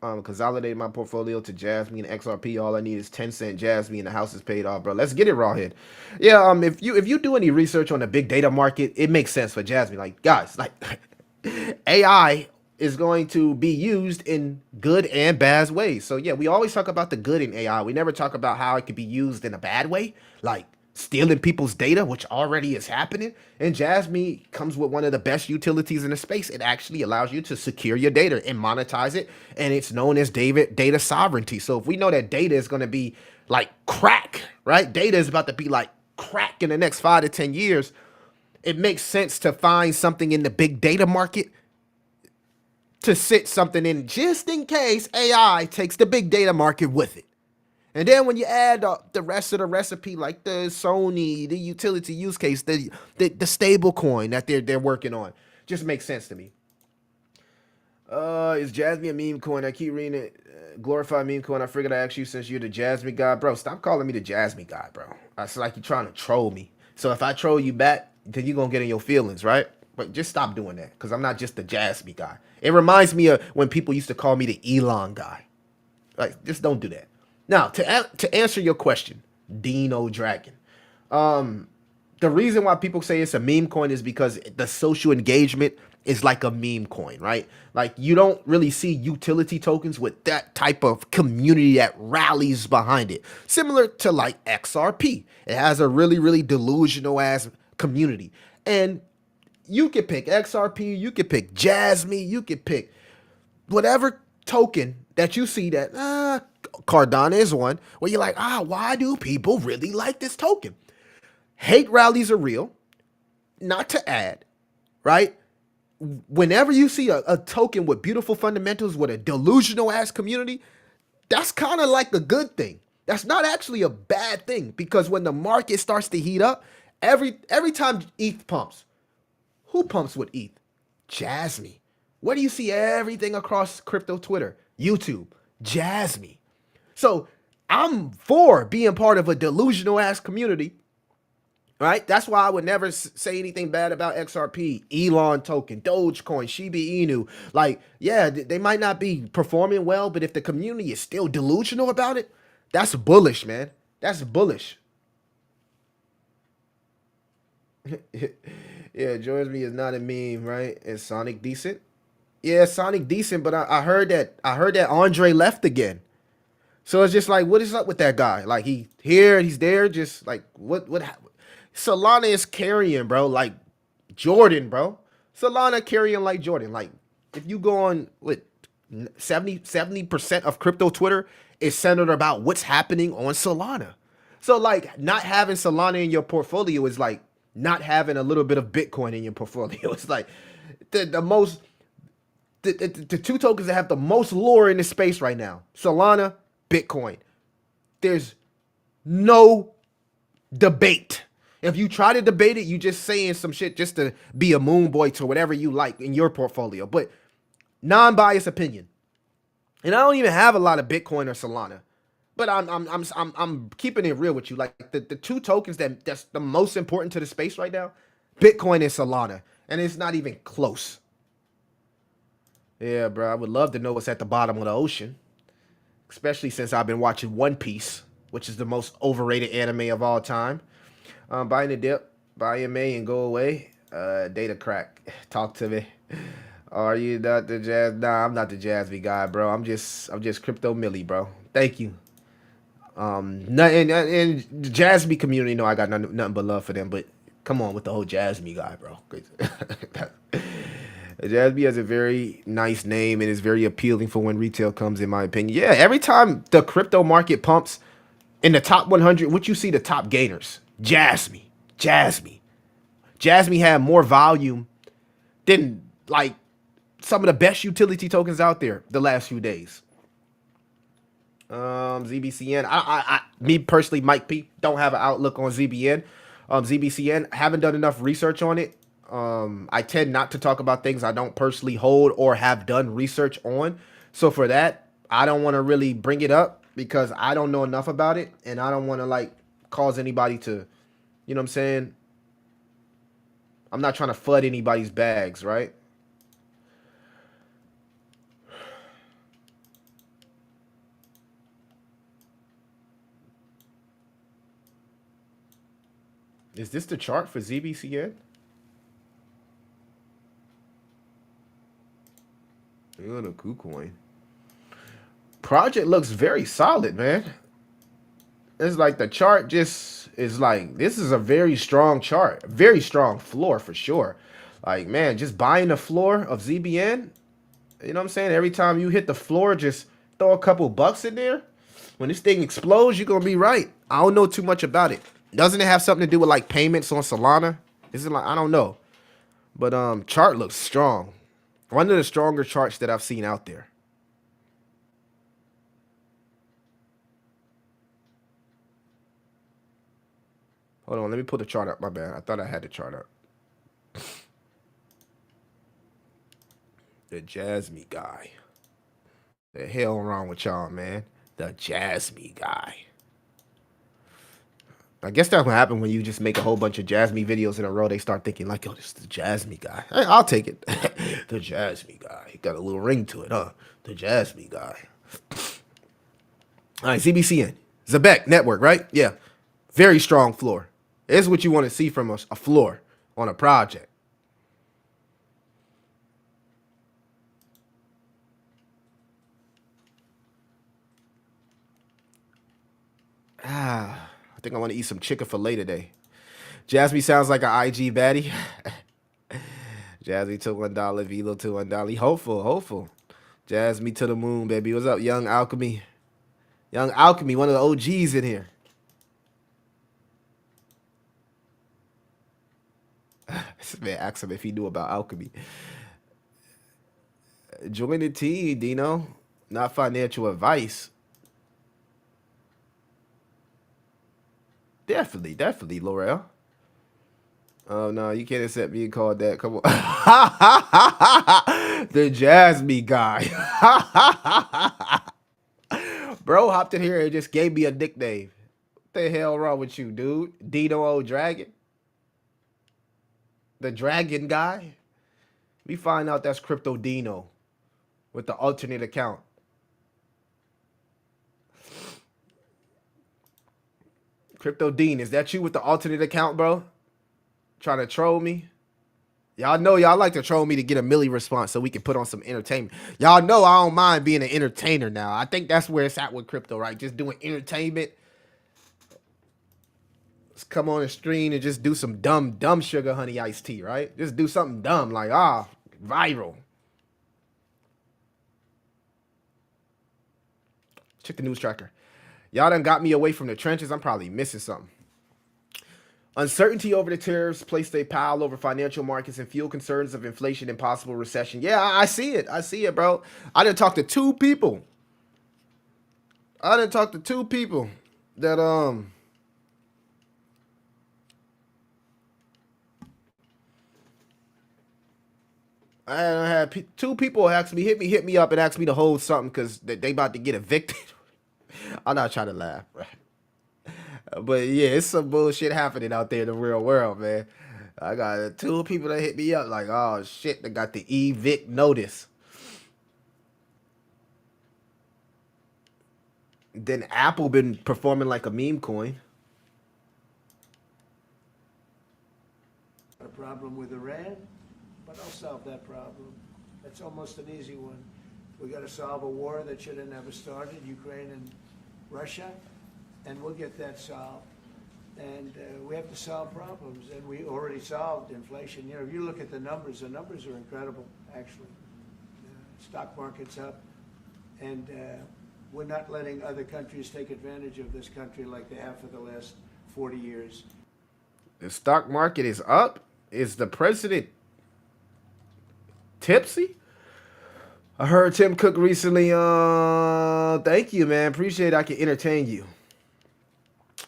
Consolidated my portfolio to Jasmine and XRP. All I need is 10-cent Jasmine and the house is paid off, bro. Let's get it, Rawhead. Yeah, if you do any research on the big data market, it makes sense for Jasmine. Like, guys, like AI is going to be used in good and bad ways. So yeah, we always talk about the good in AI. We never talk about how it could be used in a bad way, like stealing people's data, which already is happening. And Jasmine comes with one of the best utilities in the space. It actually allows you to secure your data and monetize it, and it's known as data sovereignty. So if we know that data is going to be like crack, right? Data is about to be like crack in the next 5 to 10 years. It makes sense to find something in the big data market to sit something in just in case AI takes the big data market with it. And then when you add the rest of the recipe, like the Sony, the utility use case, the stable coin that they're working on, just makes sense to me. Is Jasmine a meme coin? I keep reading it. Glorified meme coin. I figured I asked you since you're the Jasmine guy. Bro, stop calling me the Jasmine guy, bro. It's like you're trying to troll me. So if I troll you back, then you're going to get in your feelings, right? But just stop doing that, because I'm not just the Jasmine guy. It reminds me of when people used to call me the Elon guy. Like, just don't do that. Now, to answer your question, Dino Dragon. The reason why people say it's a meme coin is because the social engagement is like a meme coin, right? Like, you don't really see utility tokens with that type of community that rallies behind it. Similar to like XRP. It has a really, really delusional ass community. And you could pick XRP, you could pick Jasmine, you could pick whatever token that you see that Cardano is one where you're like, why do people really like this token? Hate rallies are real. Not to add, right? Whenever you see a token with beautiful fundamentals with a delusional ass community, that's kind of like a good thing. That's not actually a bad thing, because when the market starts to heat up, every time ETH pumps, who pumps with ETH? Jasmine. Where do you see everything across crypto Twitter? YouTube. Jasmine. So I'm for being part of a delusional ass community, right? That's why I would never say anything bad about XRP, Elon token, Dogecoin, Shiba Inu. Like, yeah, they might not be performing well, but if the community is still delusional about it, that's bullish, man. That's bullish. Yeah, joins me is not a meme, right? Is Sonic decent? Yeah, Sonic decent, but I heard that Andre left again. So it's just like, what is up with that guy? Like, he here, he's there, just like what Solana is carrying, bro, like Jordan, bro. Solana carrying like Jordan. Like, if you go on with 70% of crypto Twitter is centered about what's happening on Solana. So like, not having Solana in your portfolio is like not having a little bit of Bitcoin in your portfolio. It's like the most the two tokens that have the most lore in the space right now. Solana, Bitcoin. There's no debate. If you try to debate it, you just saying some shit just to be a moon boy to whatever you like in your portfolio. But non-biased opinion. And I don't even have a lot of Bitcoin or Solana. But I'm keeping it real with you. Like, the two tokens that's the most important to the space right now, Bitcoin and Solana. And it's not even close. Yeah, bro. I would love to know what's at the bottom of the ocean. Especially since I've been watching One Piece, which is the most overrated anime of all time. Buying a dip, buy a May and go away. Data crack. Talk to me. Are you not the jazz? Nah, I'm not the Jasmine guy, bro. I'm just crypto Millie, bro. Thank you. And the Jasmine community know I got nothing but love for them, but come on with the whole Jasmine guy, bro. Jasmine has a very nice name and is very appealing for when retail comes, in my opinion. Yeah, every time the crypto market pumps in the top 100, what you see the top gainers? Jasmine. Jasmine had more volume than like some of the best utility tokens out there the last few days. ZBCN. Me personally, Mike P, don't have an outlook on ZBN. ZBCN. Haven't done enough research on it. I tend not to talk about things I don't personally hold or have done research on. So for that, I don't want to really bring it up because I don't know enough about it, and I don't want to like cause anybody to, you know what I'm saying? I'm not trying to flood anybody's bags, right? Is this the chart for ZBCN? Look at the KuCoin. Project looks very solid, man. It's like the chart just is like, this is a very strong chart, very strong floor for sure. Like, man, just buying the floor of ZBN, you know what I'm saying? Every time you hit the floor, just throw a couple bucks in there. When this thing explodes, you're gonna be right. I don't know too much about it. Doesn't it have something to do with like payments on Solana? Is it like, I don't know. But chart looks strong. One of the stronger charts that I've seen out there. Hold on, let me pull the chart up. My bad. I thought I had the chart up. The Jasmine guy. The hell wrong with y'all, man? The Jasmine guy. I guess that's what happened when you just make a whole bunch of Jasmine videos in a row. They start thinking like, "Yo, this is the Jasmine guy." Hey, I'll take it. The Jasmine guy. He got a little ring to it, huh? The Jasmine guy. All right, CBCN. Zebek Network, right? Yeah. Very strong floor. This is what you want to see from a floor on a project. I think I want to eat some Chick-fil-A today. Jasmine sounds like an IG baddie. Jasmine to $1, Velo to $1. Hopeful. Jasmine to the moon, baby. What's up, Young Alchemy? Young Alchemy, one of the OGs in here. This man asked him if he knew about alchemy. Join the team, Dino. Not financial advice. Definitely, Laurel. Oh no, you can't accept being called that. Come on. The Jasmine guy. Bro hopped in here and just gave me a nickname. What the hell wrong with you, dude? Dino old Dragon? The Dragon guy? We find out that's Crypto Dino with the alternate account. Crypto Dean, is that you with the alternate account, bro? Trying to troll me? Y'all know y'all like to troll me to get a milli response so we can put on some entertainment. Y'all know I don't mind being an entertainer now. I think that's where it's at with crypto, right? Just doing entertainment. Let's come on the stream and just do some dumb sugar honey iced tea, right? Just do something dumb like, viral. Check the news tracker. Y'all done got me away from the trenches. I'm probably missing something. Uncertainty over the tariffs placed a pile over financial markets and fuel concerns of inflation and possible recession. Yeah, I see it. I see it, bro. I done talked to two people. That I had two people ask me, hit me up and ask me to hold something because they about to get evicted. I'm not trying to laugh, right? But yeah, it's some bullshit happening out there in the real world, man. I got two people that hit me up like, oh shit, they got the evict notice. Then Apple been performing like a meme coin. A problem with Iran, but I'll solve that problem. That's almost an easy one. We got to solve a war that should have never started, Ukraine and Russia, and we'll get that solved. And we have to solve problems, and we already solved inflation. You know, if you look at the numbers are incredible, actually. The stock market's up, and we're not letting other countries take advantage of this country like they have for the last 40 years. The stock market is up. Is the president tipsy? I heard Tim Cook recently. Thank you, man. Appreciate I can entertain you.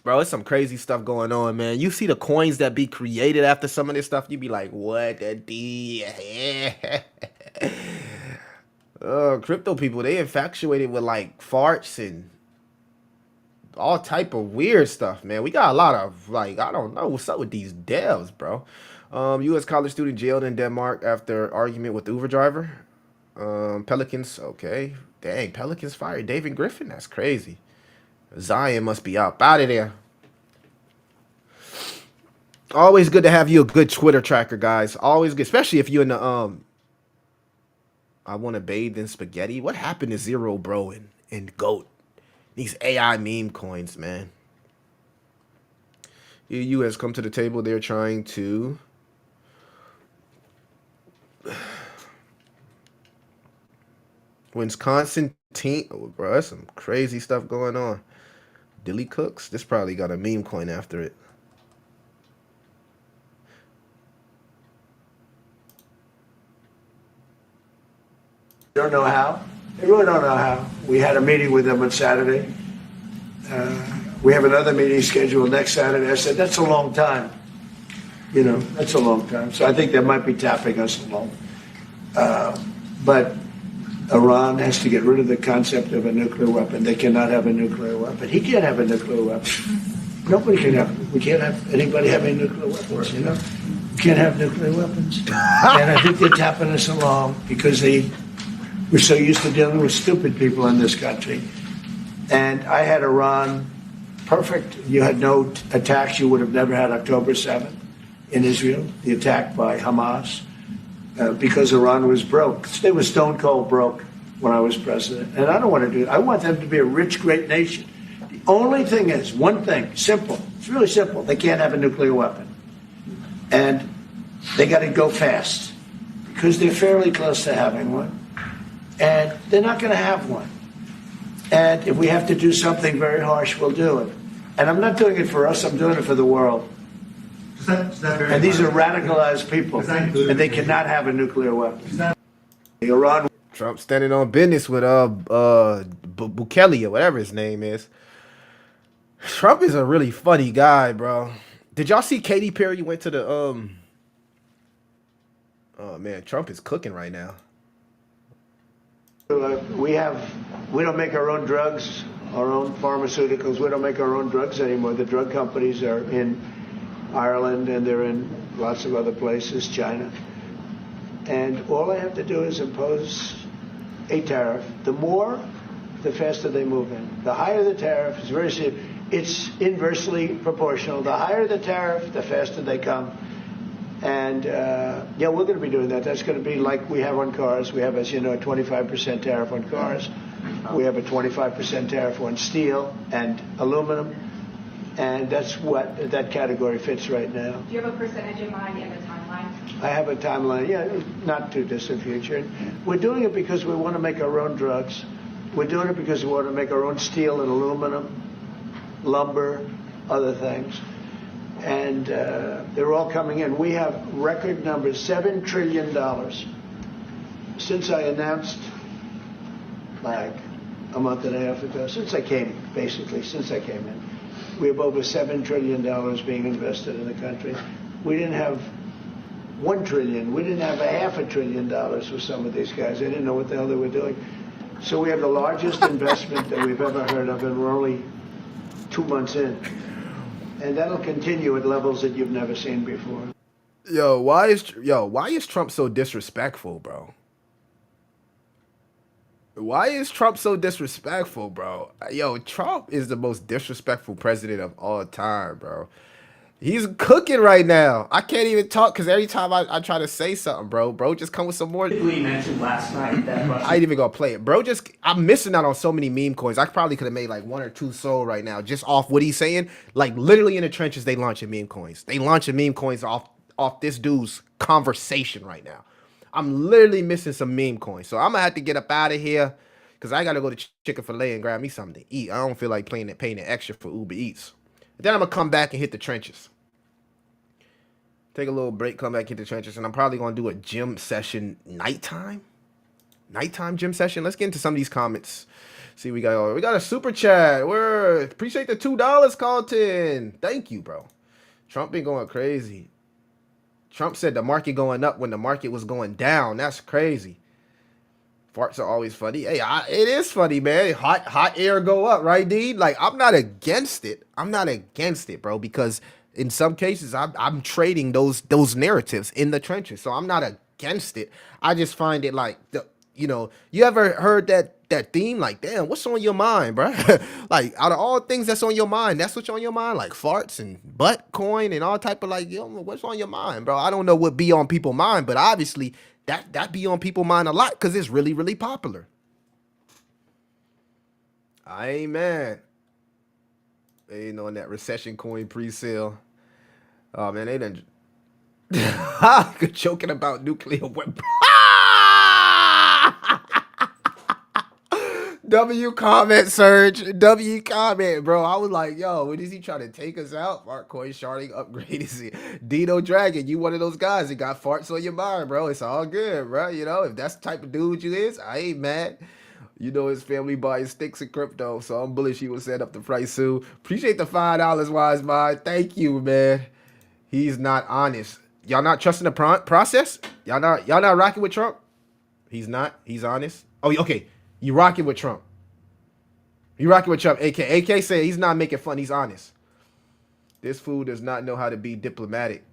Bro, it's some crazy stuff going on, man. You see the coins that be created after some of this stuff, you be like, what the D? Crypto people, they infatuated with like farts and all type of weird stuff, man. We got a lot of like, I don't know what's up with these devs, bro. U.S. college student jailed in Denmark after argument with Uber driver. Pelicans, okay. Dang, Pelicans fired David Griffin. That's crazy. Zion must be out of there. Always good to have you a good Twitter tracker, guys. Always good, especially if you're in the I want to bathe in spaghetti. What happened to Zero Bro and Goat? These AI meme coins, man. EU has come to the table. They're trying to Wisconsin team. Oh, bro, that's some crazy stuff going on. Dilly Cooks. This probably got a meme coin after it. Don't know how. They really don't know how. We had a meeting with them on Saturday. We have another meeting scheduled next Saturday. I said, that's a long time. You know, that's a long time. So I think they might be tapping us along. But Iran has to get rid of the concept of a nuclear weapon. They cannot have a nuclear weapon. He can't have a nuclear weapon. Nobody can have. We can't have anybody having nuclear weapons, you know? We can't have nuclear weapons. And I think they're tapping us along because we're so used to dealing with stupid people in this country. And I had Iran perfect. You had no attacks. You would have never had October 7th in Israel, the attack by Hamas, because Iran was broke. They were stone cold broke when I was president. And I don't want to do it. I want them to be a rich, great nation. The only thing is, one thing, simple. It's really simple. They can't have a nuclear weapon. And they got to go fast because they're fairly close to having one. And they're not going to have one. And if we have to do something very harsh, we'll do it. And I'm not doing it for us, I'm doing it for the world. And these are radicalized people, and they cannot have a nuclear weapon. Iran. Trump standing on business with Bukele or whatever his name is. Trump is a really funny guy, bro. Did y'all see Katy Perry went to the Oh man, Trump is cooking right now. We don't make our own drugs, our own pharmaceuticals. We don't make our own drugs anymore. The drug companies are in Ireland and they're in lots of other places, China. And all I have to do is impose a tariff. The more, the faster they move in. The higher the tariff, it's inversely proportional. The higher the tariff, the faster they come. And, yeah, we're going to be doing that. That's going to be like we have on cars. We have, as you know, a 25% tariff on cars. We have a 25% tariff on steel and aluminum. And that's what that category fits right now. Do you have a percentage in mind and a timeline? I have a timeline, yeah, not too distant future. We're doing it because we want to make our own drugs. We're doing it because we want to make our own steel and aluminum, lumber, other things. And they're all coming in. We have record numbers, $7 trillion. Since I announced, like a month and a half ago, since I came in, we have over $7 trillion being invested in the country. We didn't have $1 trillion. We didn't have $500 billion for some of these guys. They didn't know what the hell they were doing. So we have the largest investment that we've ever heard of, and we're only 2 months in. And that'll continue at levels that you've never seen before. Why is Trump so disrespectful, bro? Why is Trump so disrespectful, bro? Trump is the most disrespectful president of all time, bro. He's cooking right now. I can't even talk because every time I try to say something, bro just come with some more. We mentioned last night that I ain't even gonna play it, bro. I'm missing out on so many meme coins. I probably could have made like 1 or 2 sold right now just off what he's saying. Like literally in the trenches, they launching meme coins. They launching meme coins off this dude's conversation right now. I'm literally missing some meme coins, so I'm gonna have to get up out of here because I gotta go to Chick-fil-A and grab me something to eat. I don't feel like paying the extra for Uber Eats. Then I'm gonna come back and hit the trenches. Take a little break, come back, hit the trenches, and I'm probably gonna do a gym session nighttime gym session. Let's get into some of these comments. See, we got a super chat. We're appreciate the $2, Carlton. Thank you, bro. Trump been going crazy. Trump said the market going up when the market was going down. That's crazy. Farts are always funny. Hey, it is funny, man. Hot air go up, right, D? Like, I'm not against it. I'm not against it, bro, because in some cases I'm trading those narratives in the trenches. So I'm not against it. I just find it like you ever heard that theme? Like, damn, what's on your mind, bro? Like, out of all things that's on your mind, that's what's on your mind, like farts and butt coin and all type of like, what's on your mind, bro? I don't know what be on people's mind, but obviously that be on people's mind a lot because it's really, really popular. I ain't mad. They ain't on that recession coin pre-sale. Oh man, they done joking about nuclear weapons. W comment, Surge. W comment, bro. I was like, yo, what is he trying to take us out? Fartcoin sharding upgrade is it? Dino Dragon, you one of those guys that got farts on your mind, bro. It's all good, bro. You know, if that's the type of dude you is, I ain't mad. You know his family buying sticks in crypto, so I'm bullish he will set up the price soon. Appreciate the $5, wise mind. Thank you, man. He's not honest. Y'all not trusting the process? Y'all not rocking with Trump? He's not. He's honest. Oh, okay. You rocking with Trump. You rocking with Trump. AK said he's not making fun. He's honest. This fool does not know how to be diplomatic.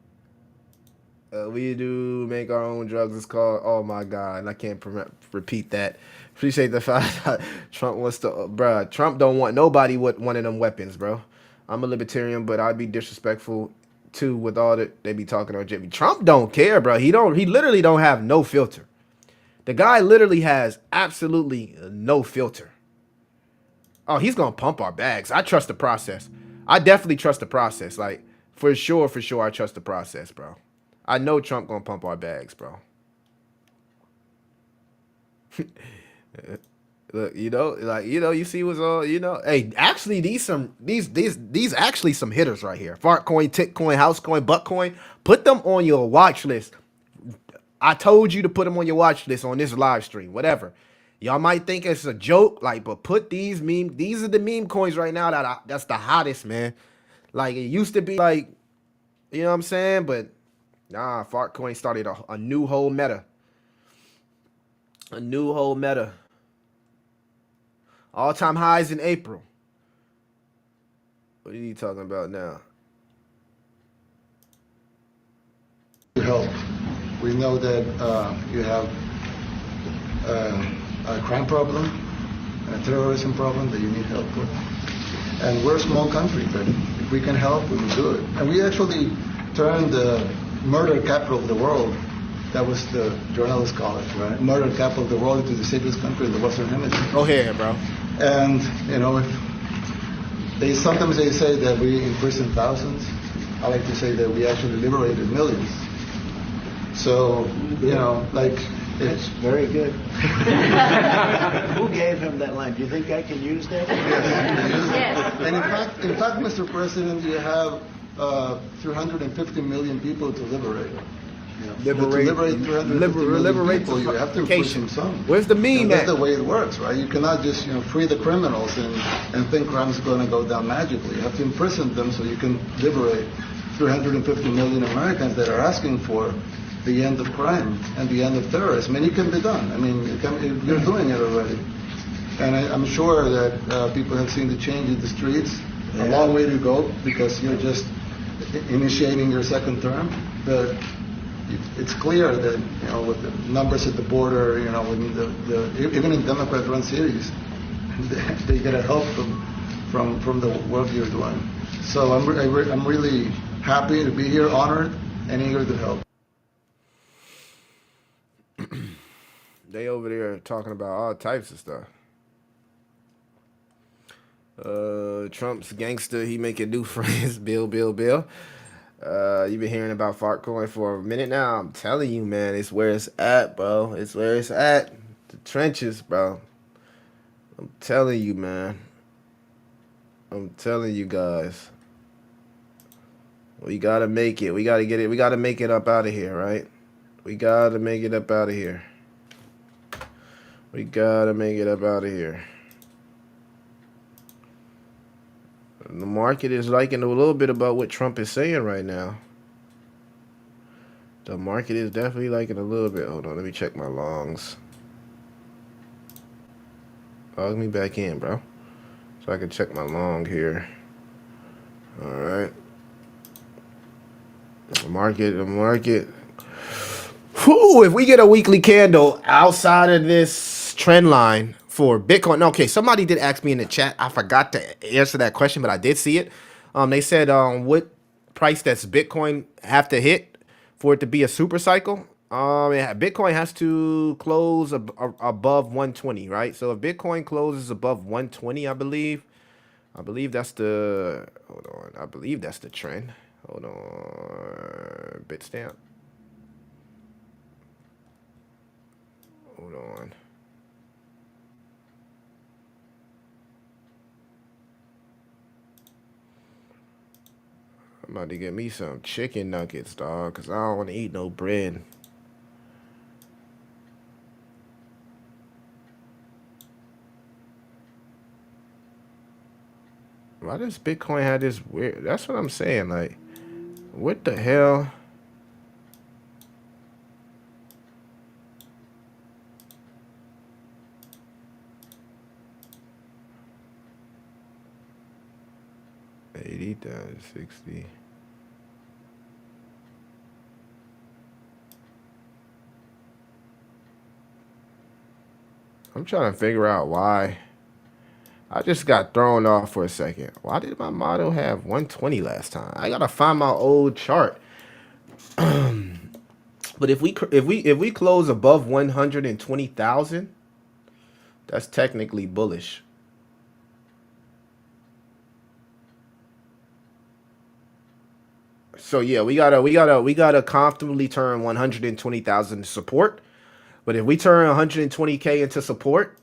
We do make our own drugs. It's called, oh my God. And I can't repeat that. Appreciate the fact Trump wants to, bruh. Trump don't want nobody with one of them weapons, bro. I'm a libertarian, but I'd be disrespectful too with all that they be talking on Jimmy. Trump don't care, bro. He literally don't have no filter. The guy literally has absolutely no filter. Oh, he's gonna pump our bags. I trust the process. I definitely trust the process. Like, for sure, I trust the process, bro. I know Trump gonna pump our bags, bro. Look, you see what's all, Hey, actually, these actually some hitters right here. Fartcoin, Tickcoin, Housecoin, Buttcoin. Put them on your watch list. I told you to put them on your watch list on this live stream, whatever. Y'all might think it's a joke, like, but put these are the meme coins right now that's the hottest, man. Like, it used to be like, you know what I'm saying? But nah, Fartcoin started a new whole meta. A new whole meta. All-time highs in April. What are you talking about now? Help. We know that you have a crime problem, a terrorism problem that you need help with. And we're a small country, but if we can help, we will do it. And we actually turned the murder capital of the world, that was the journalists call it, right? Murder capital of the world, into the safest country in the Western Hemisphere. Go ahead, bro. And, sometimes they say that we imprison thousands. I like to say that we actually liberated millions. So, That's very good. Who gave him that line? Do you think I can use that? Yes. And in fact, Mr. President, you have 350 million people to liberate. Liberate 350 million people, you have to imprison some. Where's the meme That's at? the way it works, right? You cannot just free the criminals and think crime's going to go down magically. You have to imprison them so you can liberate 350 million Americans that are asking for the end of crime and the end of terrorism. And it can be done. I mean, you're doing it already. And I'm sure that people have seen the change in the streets. Yeah. A long way to go because you're just initiating your second term. But it's clear that with the numbers at the border, even in Democrat-run cities, they get a help from the work you're doing. So I'm really happy to be here, honored, and eager to help. They over there talking about all types of stuff. Trump's gangster, he making new friends. Bill. You've been hearing about Fartcoin for a minute now. I'm telling you, man, it's where it's at, bro. It's where it's at. The trenches, bro. I'm telling you, man. I'm telling you guys. We gotta make it. We gotta get it. We gotta make it up out of here, right? We gotta make it up out of here. We gotta make it up out of here. The market is liking a little bit about what Trump is saying right now. The market is definitely liking a little bit. Hold on, let me check my longs. Log me back in, bro, so I can check my long here. All right. The market. Whew, if we get a weekly candle outside of this trend line for Bitcoin. Okay, somebody did ask me in the chat. I forgot to answer that question, but I did see it. They said, what price does Bitcoin have to hit for it to be a super cycle? Yeah, Bitcoin has to close above 120, right? So if Bitcoin closes above 120, I believe that's the, hold on, I believe that's the trend. Hold on, Bitstamp. Hold on. I'm about to get me some chicken nuggets, dog, because I don't want to eat no bread. Why does Bitcoin have this weird? That's what I'm saying. Like, what the hell? $80, $60. I'm trying to figure out why. I just got thrown off for a second. Why did my model have 120 last time? I gotta find my old chart. But if we close above 120,000, that's technically bullish. So yeah, we gotta comfortably turn 120,000 to support. But if we turn 120K into support,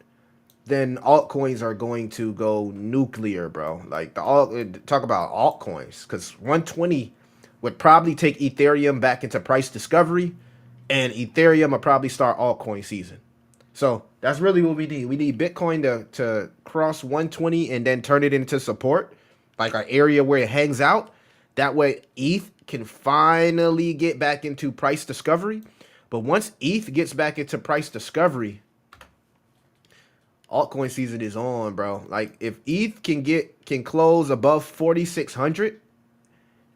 then altcoins are going to go nuclear, bro. Like talk about altcoins, because 120 would probably take Ethereum back into price discovery, and Ethereum will probably start altcoin season. So that's really what we need. We need Bitcoin to cross 120 and then turn it into support, like an area where it hangs out. That way, ETH can finally get back into price discovery. But once ETH gets back into price discovery, altcoin season is on, bro. Like if ETH can close above 4,600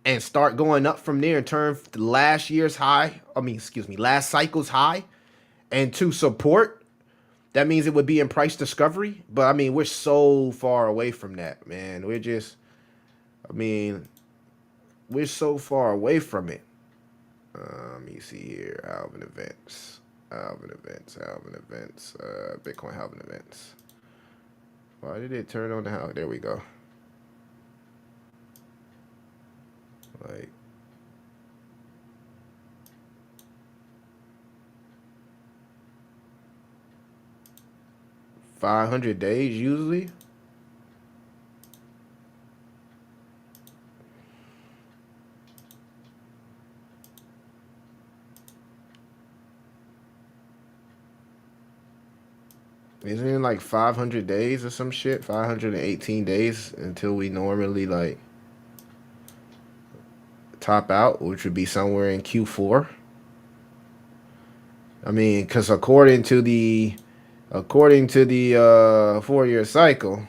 and start going up from there and turn last year's high, last cycle's high, and to support, that means it would be in price discovery. But I mean, we're so far away from that, man. I mean, we're so far away from it. Let me see here. Alvin events. Bitcoin halving events. Why did it turn on the house? There we go. Like, $500 usually. Isn't it like 500 days or some shit? 518 days until we normally like top out, which would be somewhere in Q4. I mean, because according to the 4-year cycle,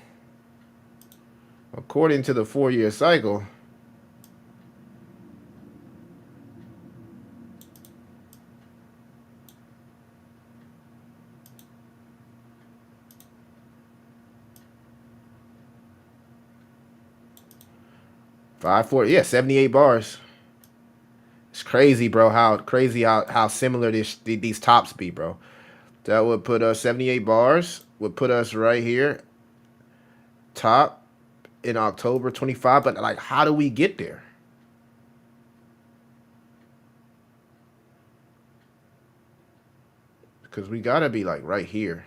540, yeah, 78 bars. It's crazy, bro. How similar these tops be, bro. That would put us 78 bars. Would put us right here, top in October 25. But like, how do we get there? Because we gotta be like right here.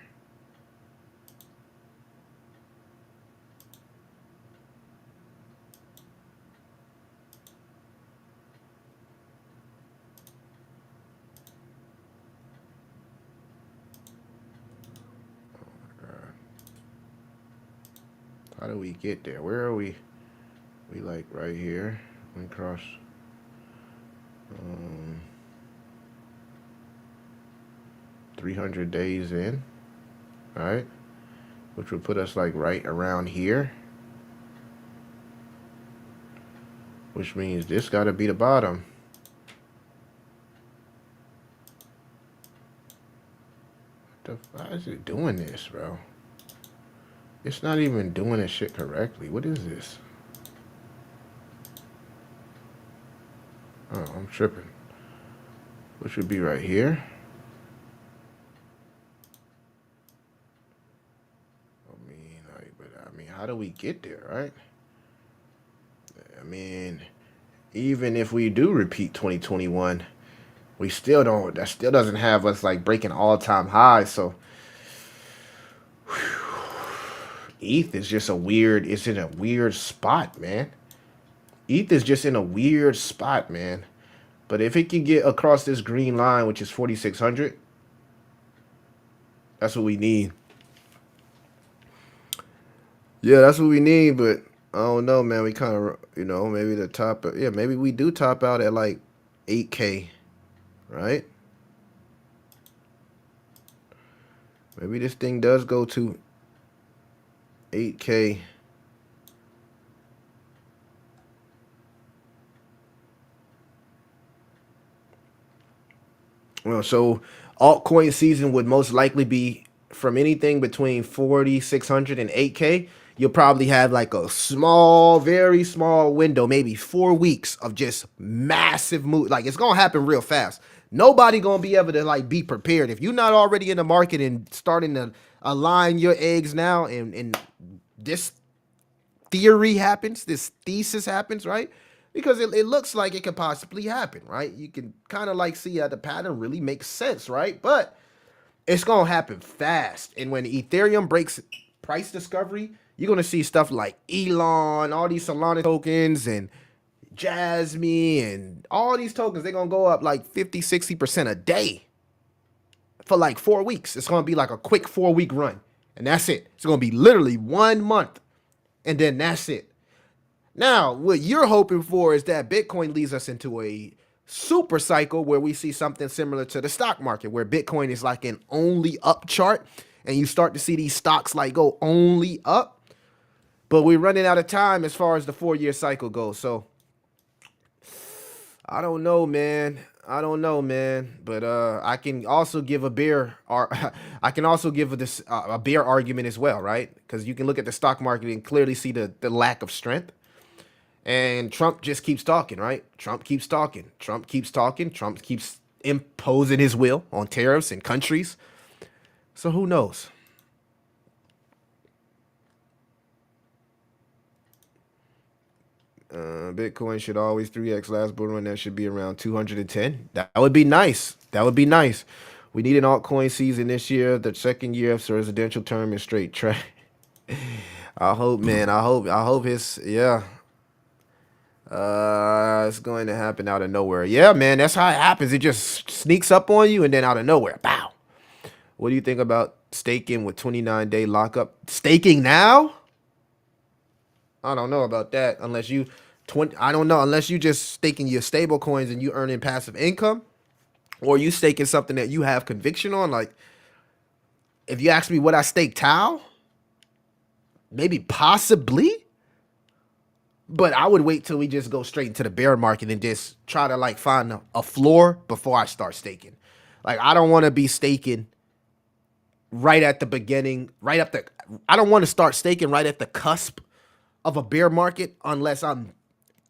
How do we get there? Where are we? We like right here and cross 300 days in, right? Which would put us like right around here, which means this got to be the bottom. Why is it doing this, bro? It's not even doing this shit correctly. What is this? Oh, I'm tripping. Which would be right here. I mean, how do we get there, right? I mean, even if we do repeat 2021, we still don't. That still doesn't have us like breaking all-time highs. So, ETH is just a weird. It's in a weird spot, man. ETH is just in a weird spot, man. But if it can get across this green line, which is 4,600, that's what we need. Yeah, that's what we need. But I don't know, man. We kind of, maybe the top. Yeah, maybe we do top out at like 8K, right? Maybe this thing does go to 8K. Well, so altcoin season would most likely be from anything between 4,600 and 8K. You'll probably have like a small, very small window, maybe 4 weeks of just massive move. Like it's gonna happen real fast. Nobody gonna be able to like be prepared if you're not already in the market and starting to align your eggs now. And this theory happens, this thesis happens, right? Because it looks like it could possibly happen, right? You can kind of like see how the pattern really makes sense, right? But it's going to happen fast. And when Ethereum breaks price discovery, you're going to see stuff like Elon, all these Solana tokens and Jasmine and all these tokens, they're going to go up like 50, 60% a day for like 4 weeks. It's going to be like a quick 4-week run. And that's it. It's going to be literally 1 month. And then that's it. Now, what you're hoping for is that Bitcoin leads us into a super cycle where we see something similar to the stock market, where Bitcoin is like an only up chart and you start to see these stocks like go only up. But we're running out of time as far as the 4-year cycle goes. So I don't know, man. But I can also give a bear, or I can also give a bear argument as well, right? Because you can look at the stock market and clearly see the lack of strength. And Trump just keeps talking, right? Trump keeps talking. Trump keeps talking. Trump keeps imposing his will on tariffs and countries. So who knows? Bitcoin should always 3x last bull run. That should be around 210. That would be nice. That would be nice. We need an altcoin season this year. The second year of residential term is straight track. I hope, man. I hope his, yeah. It's going to happen out of nowhere. Yeah, man, that's how it happens. It just sneaks up on you and then out of nowhere, bow. What do you think about staking with 29-day lockup? Staking now? I don't know about that. Unless you just staking your stable coins and you earning passive income, or you staking something that you have conviction on. Like, if you ask me would I stake Tau, maybe possibly. But I would wait till we just go straight into the bear market and just try to like find a floor before I start staking. Like, I don't want to be staking right at the beginning, I don't want to start staking right at the cusp of a bear market unless I'm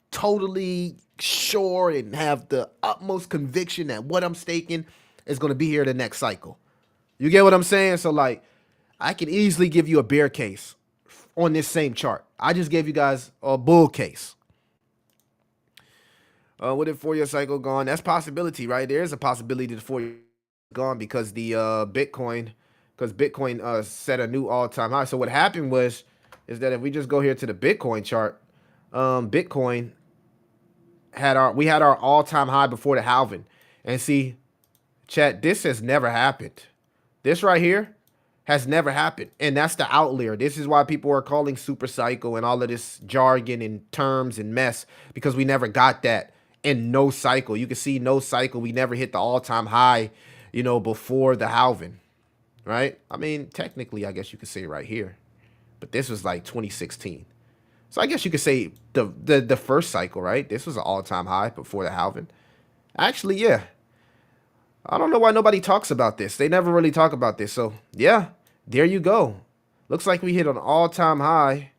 totally sure and have the utmost conviction that what I'm staking is going to be here the next cycle. You get what I'm saying? So like, I can easily give you a bear case on this same chart. I just gave you guys a bull case. With the 4-year cycle gone, that's possibility, right? There is a possibility the 4-year gone because the Bitcoin set a new all-time high. So what happened is that if we just go here to the Bitcoin chart, Bitcoin had our all-time high before the halving. And see, chat, this has never happened. This right here, has never happened. And that's the outlier. This is why people are calling super cycle and all of this jargon and terms and mess, because we never got that in no cycle. You can see no cycle. We never hit the all-time high, before the halving, right? I mean, technically, I guess you could say right here, but this was like 2016. So I guess you could say the first cycle, right? This was an all-time high before the halving. Actually, yeah. I don't know why nobody talks about this. They never really talk about this. So, yeah, there you go. Looks like we hit an all-time high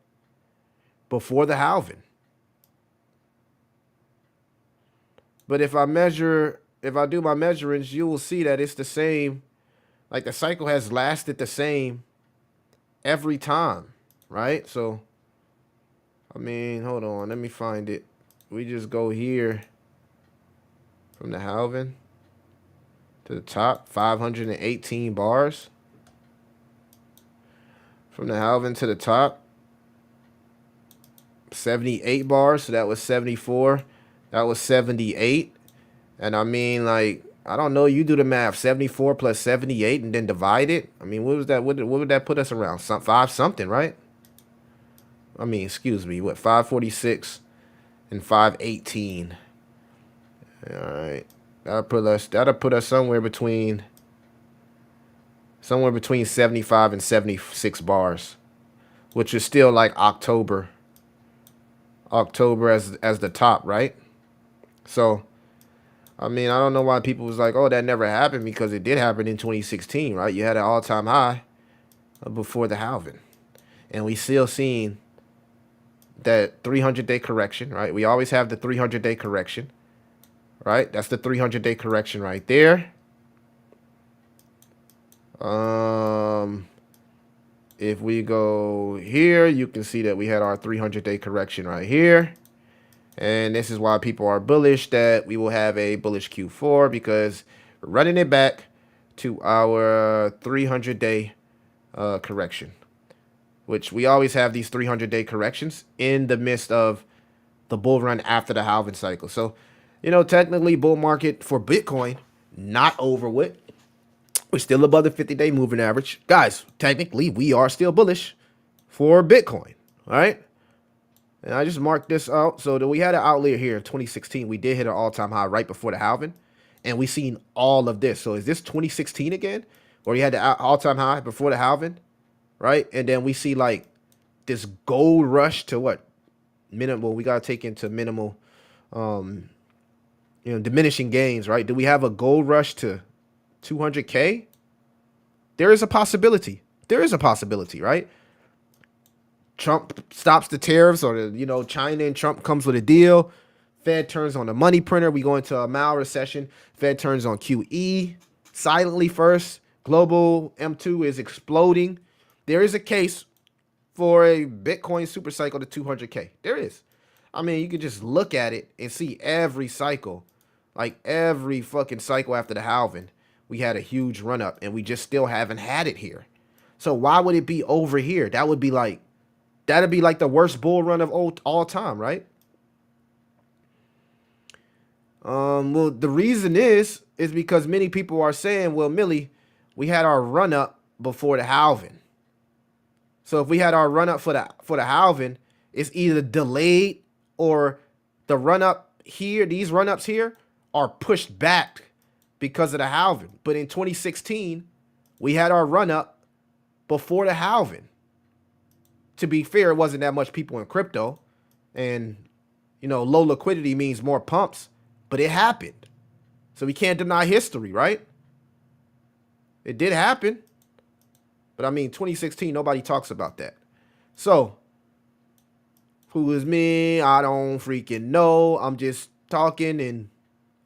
before the halving. But if I do my measurements, you will see that it's the same. Like the cycle has lasted the same every time, right? So, I mean, hold on. Let me find it. We just go here from the halving to the top, 518 bars. From the halving to the top, 78 bars. So that was 74. That was 78. And I mean, like, I don't know. You do the math. 74 plus 78 and then divide it. I mean, what was that? What would that put us around? Five something, right? I mean, excuse me. What, 546 and 518. All right. That'll put us somewhere between 75 and 76 bars, which is still like October as the top, right? So, I mean, I don't know why people was like, oh, that never happened, because it did happen in 2016, right? You had an all-time high before the halving, and we still seeing that 300-day correction, right? We always have the 300-day correction, right? That's the 300-day correction right there. If we go here, you can see that we had our 300-day correction right here. And this is why people are bullish that we will have a bullish Q4, because we're running it back to our 300-day correction, which we always have these 300-day corrections in the midst of the bull run after the halving cycle. So, technically bull market for Bitcoin, not over with. We're still above the 50-day moving average. Guys, technically, we are still bullish for Bitcoin, all right? And I just marked this out. So that we had an outlier here in 2016. We did hit an all-time high right before the halving, and we seen all of this. So is this 2016 again, where you had the all-time high before the halving, right? And then we see like this gold rush to what? Minimal. We got to take into minimal, diminishing gains, right? Do we have a gold rush to 200K? There is a possibility. Right? Trump stops the tariffs, or China and Trump comes with a deal. Fed turns on the money printer. We go into a mild recession. Fed turns on QE silently first. Global M2 is exploding. There is a case for a Bitcoin super cycle to 200K. There is. I mean, you can just look at it and see every cycle, like every fucking cycle after the halving, we had a huge run up, and we just still haven't had it here. So why would it be over here? That'd be like the worst bull run of all time, right? Well, the reason is because many people are saying, well, Millie, we had our run up before the halving. So if we had our run up for the halving, it's either delayed or the run up here, these run ups here are pushed back because of the halving. But in 2016, we had our run up before the halving. To be fair, it wasn't that much people in crypto, and low liquidity means more pumps, but it happened. So we can't deny history, right? It did happen. But I mean, 2016, nobody talks about that. So, who is me? I don't freaking know. I'm just talking and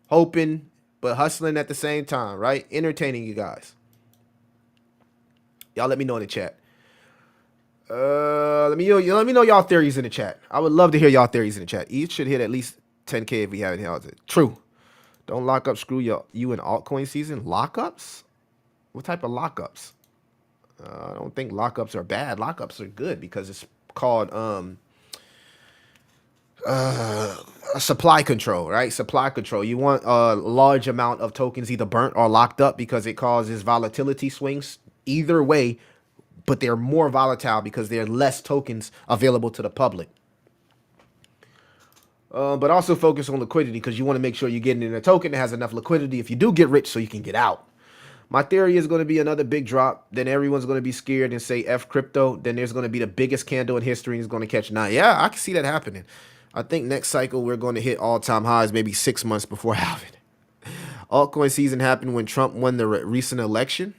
hoping, but hustling at the same time, right? Entertaining you guys. Y'all let me know in the chat. Let me know y'all theories in the chat. I would love to hear y'all theories in the chat. Each should hit at least 10K if we haven't held it. True. Don't lock up. Screw you in altcoin season. Lockups? What type of lockups? I don't think lockups are bad. Lockups are good because it's called supply control, right? Supply control. You want a large amount of tokens either burnt or locked up because it causes volatility swings either way, but they're more volatile because there are less tokens available to the public. But also focus on liquidity because you want to make sure you're getting in a token that has enough liquidity if you do get rich so you can get out. My theory is going to be another big drop. Then everyone's going to be scared and say F crypto. Then there's going to be the biggest candle in history and it's going to catch 9. Yeah, I can see that happening. I think next cycle we're going to hit all-time highs maybe 6 months before halving. Altcoin season happened when Trump won the recent election.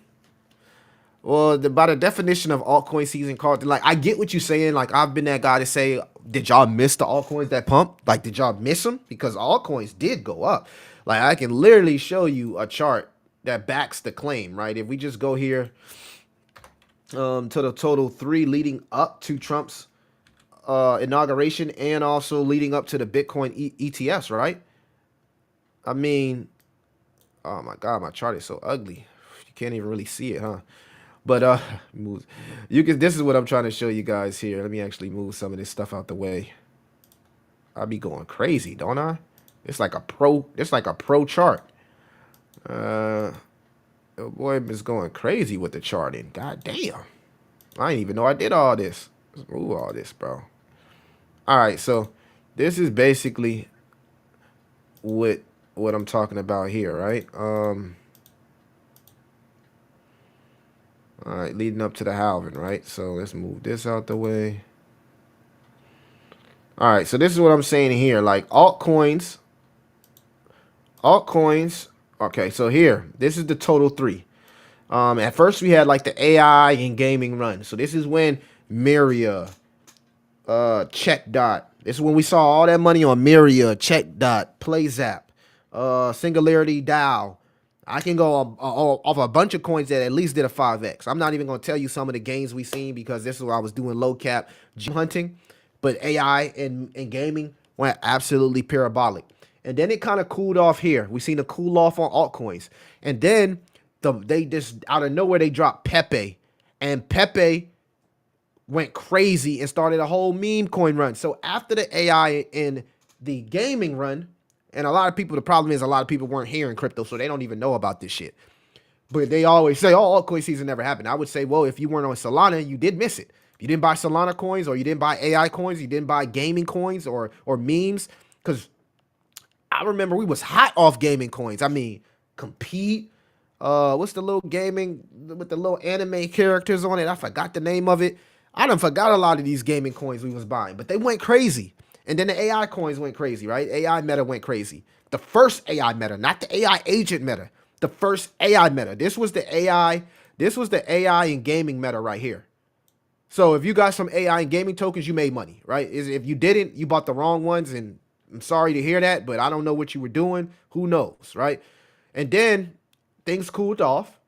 Well, by the definition of altcoin season called, like, I get what you're saying. Like, I've been that guy to say, did y'all miss the altcoins that pump? Like, did y'all miss them? Because altcoins did go up. Like, I can literally show you a chart that backs the claim, right? If we just go here to the total 3 leading up to Trump's inauguration and also leading up to the Bitcoin ETFs, right? I mean, oh my God, my chart is so ugly. You can't even really see it, huh? But you can. This is what I'm trying to show you guys here. Let me actually move some of this stuff out the way. I be going crazy, don't I? It's like a pro. It's like a pro chart. Oh boy, is going crazy with the charting. God damn. I didn't even know I did all this. Let's move all this, bro. All right, so this is basically what I'm talking about here, right? All right, leading up to the halving, right? So let's move this out the way. All right, so this is what I'm saying here. Like altcoins. Okay, so here, this is the total 3. At first we had like the AI and gaming run. So this is when Myria, Check Dot. This is when we saw all that money on Myria, Check Dot, PlayZap, Singularity DAO. I can go off a bunch of coins that at least did a 5x. I'm not even going to tell you some of the gains we seen because this is what I was doing low cap hunting. But AI and gaming went absolutely parabolic. And then it kind of cooled off here. We seen a cool off on altcoins. And then they just out of nowhere, they dropped Pepe. And Pepe went crazy and started a whole meme coin run. So after the AI and the gaming run, and a lot of people, the problem is a lot of people weren't here in crypto, so they don't even know about this shit. But they always say, oh, altcoin season never happened. I would say, well, if you weren't on Solana, you did miss it. If you didn't buy Solana coins or you didn't buy AI coins, you didn't buy gaming coins or memes. Because I remember we was hot off gaming coins. I mean, Compete. What's the little gaming with the little anime characters on it? I forgot the name of it. I done forgot a lot of these gaming coins we was buying, but they went crazy. And then the AI coins went crazy, right? AI meta went crazy. The first AI meta, not the AI agent meta. The first AI meta. This was the AI and gaming meta right here. So if you got some AI and gaming tokens, you made money, right? If you didn't, you bought the wrong ones, and I'm sorry to hear that, but I don't know what you were doing. Who knows, right? And then things cooled off,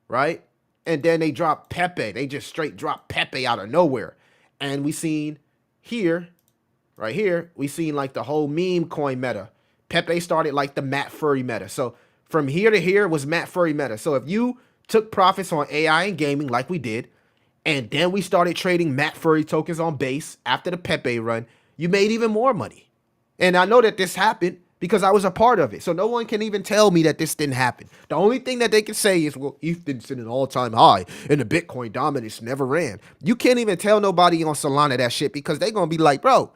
right? And then they dropped Pepe. They just straight dropped Pepe out of nowhere. And we seen here, right here, we seen like the whole meme coin meta. Pepe started like the Matt Furry meta. So from here to here was Matt Furry meta. So if you took profits on AI and gaming like we did, and then we started trading Matt Furry tokens on base after the Pepe run, you made even more money. And I know that this happened because I was a part of it. So no one can even tell me that this didn't happen. The only thing that they can say is, well, ETH didn't sit an all-time high and the Bitcoin dominance never ran. You can't even tell nobody on Solana that shit because they're going to be like, bro,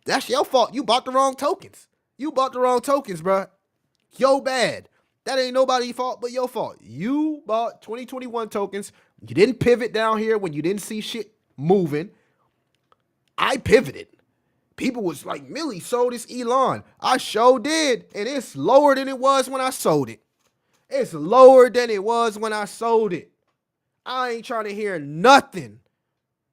that's your fault. You bought the wrong tokens. You bought the wrong tokens, bro. Yo bad. That ain't nobody's fault but your fault. You bought 2021 tokens. You didn't pivot down here when you didn't see shit moving. I pivoted. People was like, Millie sold this Elon. I sure did. And it's lower than it was when I sold it. It's lower than it was when I sold it. I ain't trying to hear nothing.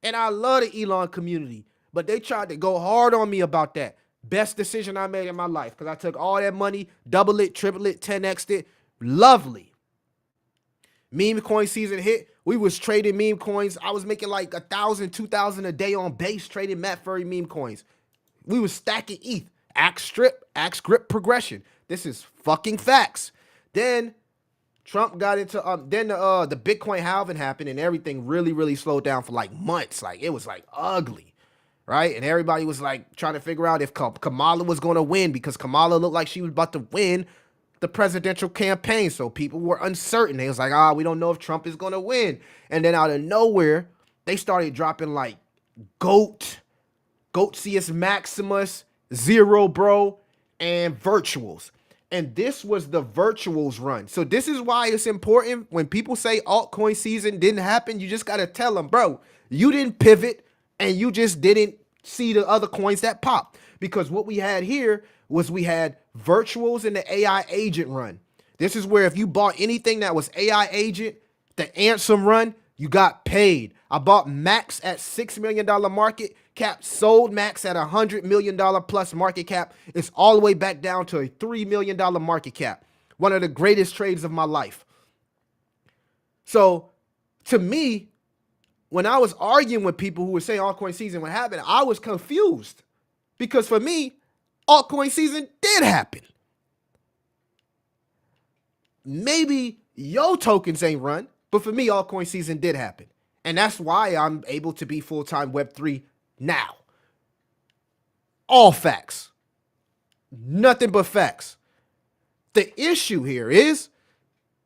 And I love the Elon community. But they tried to go hard on me about that. Best decision I made in my life. Because I took all that money, double it, triple it, 10x'd it. Lovely. Meme coin season hit. We was trading meme coins. I was making like 1,000, 2,000 a day on base trading Matt Furry meme coins. We was stacking ETH. Axe grip progression. This is fucking facts. Then Trump got into the Bitcoin halving happened and everything really, really slowed down for like months. Like it was like ugly, right? And everybody was like trying to figure out if Kamala was going to win because Kamala looked like she was about to win the presidential campaign. So people were uncertain. They was like, we don't know if Trump is going to win. And then out of nowhere, they started dropping like Goatsius Maximus, Zero Bro, and Virtuals. And this was the Virtuals run. So this is why it's important when people say altcoin season didn't happen. You just got to tell them, bro, you didn't pivot and you just didn't see the other coins that pop. Because what we had here was we had Virtuals and the AI agent run. This is where if you bought anything that was AI agent, the Ansem run, you got paid. I bought Max at $6 million market cap, sold Max at $100 million plus market cap. It's all the way back down to a $3 million market cap. One of the greatest trades of my life. So to me, when I was arguing with people who were saying altcoin season would happen, I was confused. Because for me, altcoin season did happen. Maybe your tokens ain't run, but for me, altcoin season did happen. And that's why I'm able to be full-time Web3 now. All facts. Nothing but facts. The issue here is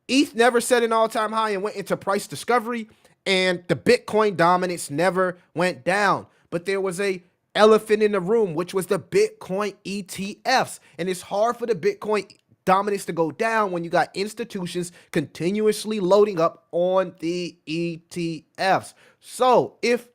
ETH never set an all-time high and went into price discovery, and the Bitcoin dominance never went down. But there was a elephant in the room, which was the Bitcoin ETFs. And it's hard for the Bitcoin dominance to go down when you got institutions continuously loading up on the ETFs. So if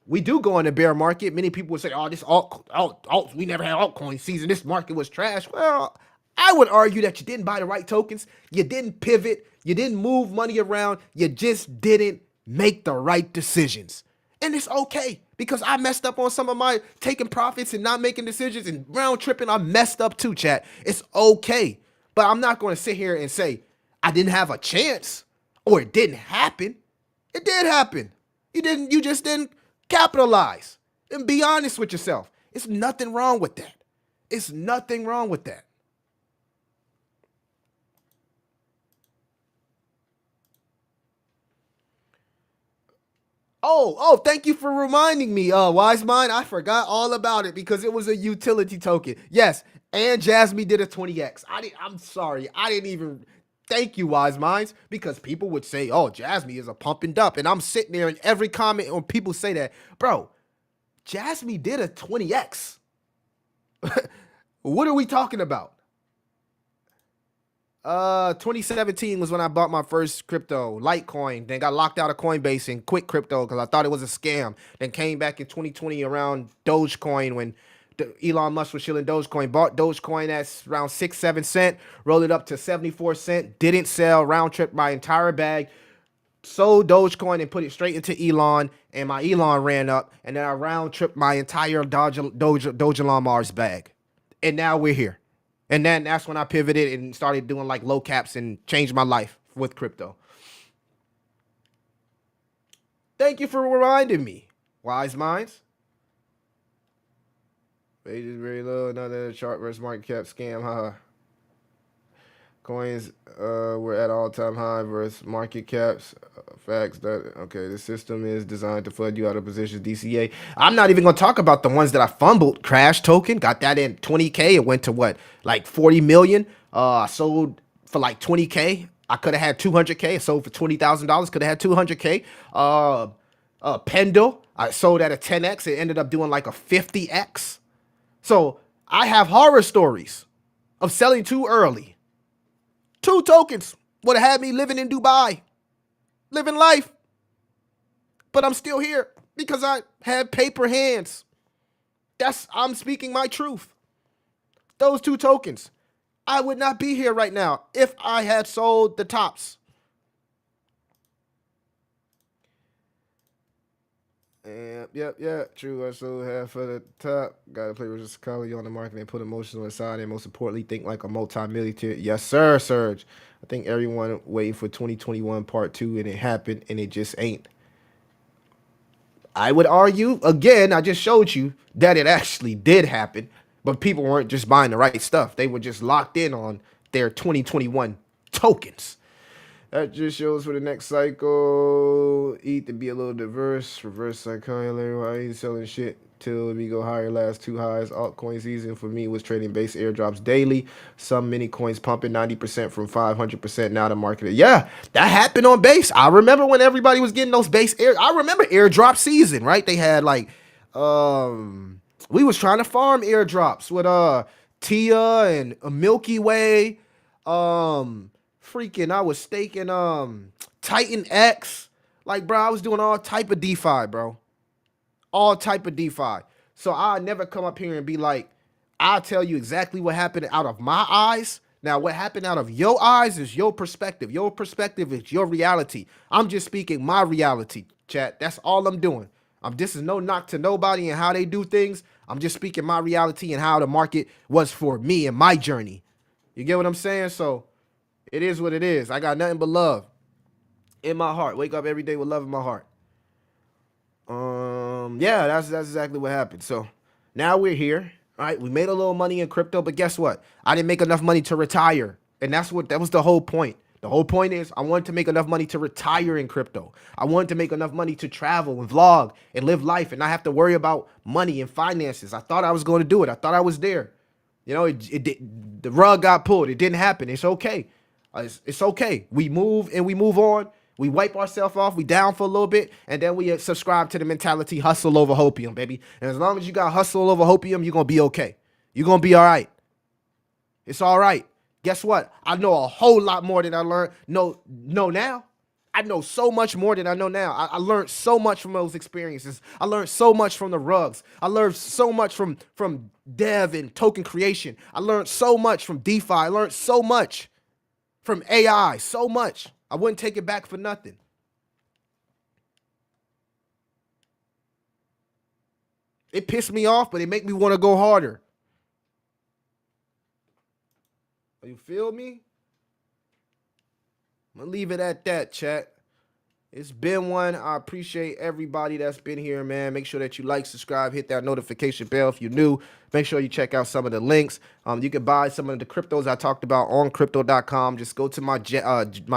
we do go in a bear market, many people would say, this alt, we never had altcoin season. This market was trash. Well, I would argue that you didn't buy the right tokens. You didn't pivot. You didn't move money around. You just didn't make the right decisions. And it's okay because I messed up on some of my taking profits and not making decisions and round tripping. I messed up too, chat. It's okay. But I'm not going to sit here and say I didn't have a chance or it didn't happen. It did happen. You just didn't capitalize. And be honest with yourself. It's nothing wrong with that. It's nothing wrong with that. Oh, thank you for reminding me, Wise Mind. I forgot all about it because it was a utility token. Yes, and Jasmine did a 20x. I'm sorry. I didn't even thank you, Wise Minds, because people would say, Jasmine is a pump and dump. And I'm sitting there in every comment when people say that, bro, Jasmine did a 20x. What are we talking about? 2017 was when I bought my first crypto, Litecoin. Then got locked out of Coinbase and quit crypto because I thought it was a scam. Then came back in 2020 around Dogecoin when Elon Musk was shilling Dogecoin. Bought Dogecoin at around 6-7 cents, rolled it up to 74 cents, didn't sell, round trip my entire bag, sold Dogecoin and put it straight into Elon, and my Elon ran up, and then I round tripped my entire Doge Mars bag. And now we're here. And then that's when I pivoted and started doing like low caps and changed my life with crypto. Thank you for reminding me, Wise Minds. Wages very low, another chart versus market cap scam, haha. Coins were at all-time high versus market caps. Facts that, okay, the system is designed to flood you out of positions, DCA. I'm not even going to talk about the ones that I fumbled. Crash token, got that in 20K. It went to what, like 40 million. I sold for like 20K. I could have had 200K. I sold for $20,000. Could have had 200K. Pendle, I sold at a 10X. It ended up doing like a 50X. So I have horror stories of selling too early. 2 tokens would have had me living in Dubai, living life. But I'm still here because I had paper hands. I'm speaking my truth. Those 2 tokens, I would not be here right now if I had sold the tops. Yeah, true. I sold half of the top. Got to play with psychology on the market and put emotional aside, and most importantly, think like a multi-millionaire. Yes, sir, Serge. I think everyone waiting for 2021 part 2, and it happened, and it just ain't. I would argue, again, I just showed you that it actually did happen, but people weren't just buying the right stuff. They were just locked in on their 2021 tokens. That just shows for the next cycle. ETH to be a little diverse. Reverse psychology. Why he's selling shit till we go higher. Last two highs. Altcoin season for me was trading base airdrops daily. Some mini coins pumping 90% from 500%. Now the market. Yeah, that happened on base. I remember when everybody was getting those base air. I remember airdrop season, right? They had like, we was trying to farm airdrops with Tia and a Milky Way. Freaking, I was staking Titan X. Like, bro, I was doing all type of DeFi, bro. All type of DeFi. So I never come up here and be like, I'll tell you exactly what happened out of my eyes. Now, what happened out of your eyes is your perspective. Your perspective is your reality. I'm just speaking my reality, chat. That's all I'm doing. This is no knock to nobody and how they do things. I'm just speaking my reality and how the market was for me and my journey. You get what I'm saying? So it is what it is. I got nothing but love in my heart. Wake up every day with love in my heart. Yeah, that's exactly what happened. So now we're here. All right, we made a little money in crypto, but guess what? I didn't make enough money to retire. And that was the whole point. The whole point is I wanted to make enough money to retire in crypto. I wanted to make enough money to travel and vlog and live life and not have to worry about money and finances. I thought I was going to do it. I thought I was there. You know, the rug got pulled. It didn't happen. It's okay. It's okay. We move and we move on. We wipe ourselves off. We down for a little bit, and then we subscribe to the mentality hustle over hopium, baby. And as long as you got hustle over hopium, you're going to be okay. You're going to be all right. It's all right. Guess what? I know a whole lot more than I learned. No, now. I know so much more than I know now. I learned so much from those experiences. I learned so much from the rugs. I learned so much from dev and token creation. I learned so much from DeFi. I learned so much from AI. So much. I wouldn't take it back for nothing. It pissed me off, but it make me want to go harder. You feel me? I'm going to leave it at that, chat. It's been one. I appreciate everybody that's been here, man. Make sure that you like, subscribe, hit that notification bell if you're new. Make sure you check out some of the links. You can buy some of the cryptos I talked about on crypto.com. Just go to my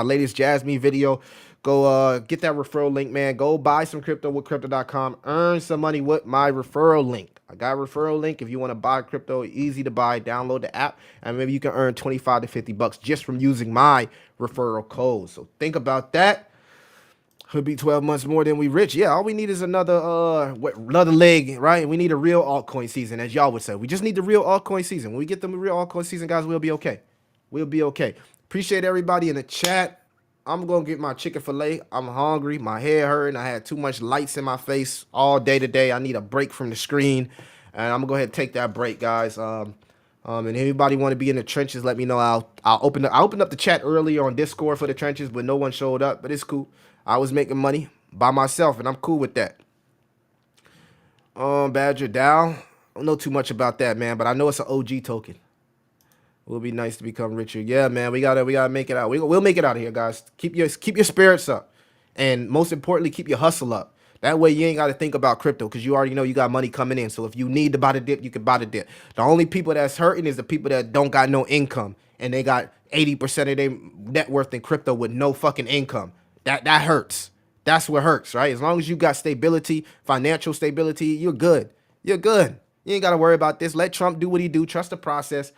latest Jasmine video. Go get that referral link, man. Go buy some crypto with crypto.com. Earn some money with my referral link. I got a referral link if you want to buy crypto. Easy to buy. Download the app, and maybe you can earn 25 to 50 bucks just from using my referral code. So think about that. Could be 12 months more than we rich. Yeah, all we need is another leg, right? We need a real altcoin season, as y'all would say. We just need the real altcoin season. When we get the real altcoin season, guys, we'll be okay. We'll be okay. Appreciate everybody in the chat. I'm going to get my chicken fillet. I'm hungry. My head hurting. I had too much lights in my face all day today. I need a break from the screen. And I'm going to go ahead and take that break, guys. And anybody want to be in the trenches, let me know. I'll open up the chat earlier on Discord for the trenches, but no one showed up. But it's cool. I was making money by myself, and I'm cool with that. Badger Dow. I don't know too much about that, man, but I know it's an OG token. It will be nice to become richer. Yeah, man, we gotta make it out. We'll make it out of here, guys. Keep your spirits up, and most importantly, keep your hustle up. That way, you ain't got to think about crypto because you already know you got money coming in. So if you need to buy the dip, you can buy the dip. The only people that's hurting is the people that don't got no income, and they got 80% of their net worth in crypto with no fucking income. That hurts. That's what hurts, right? As long as you got stability, financial stability, you're good. You're good. You ain't got to worry about this. Let Trump do what he do. Trust the process.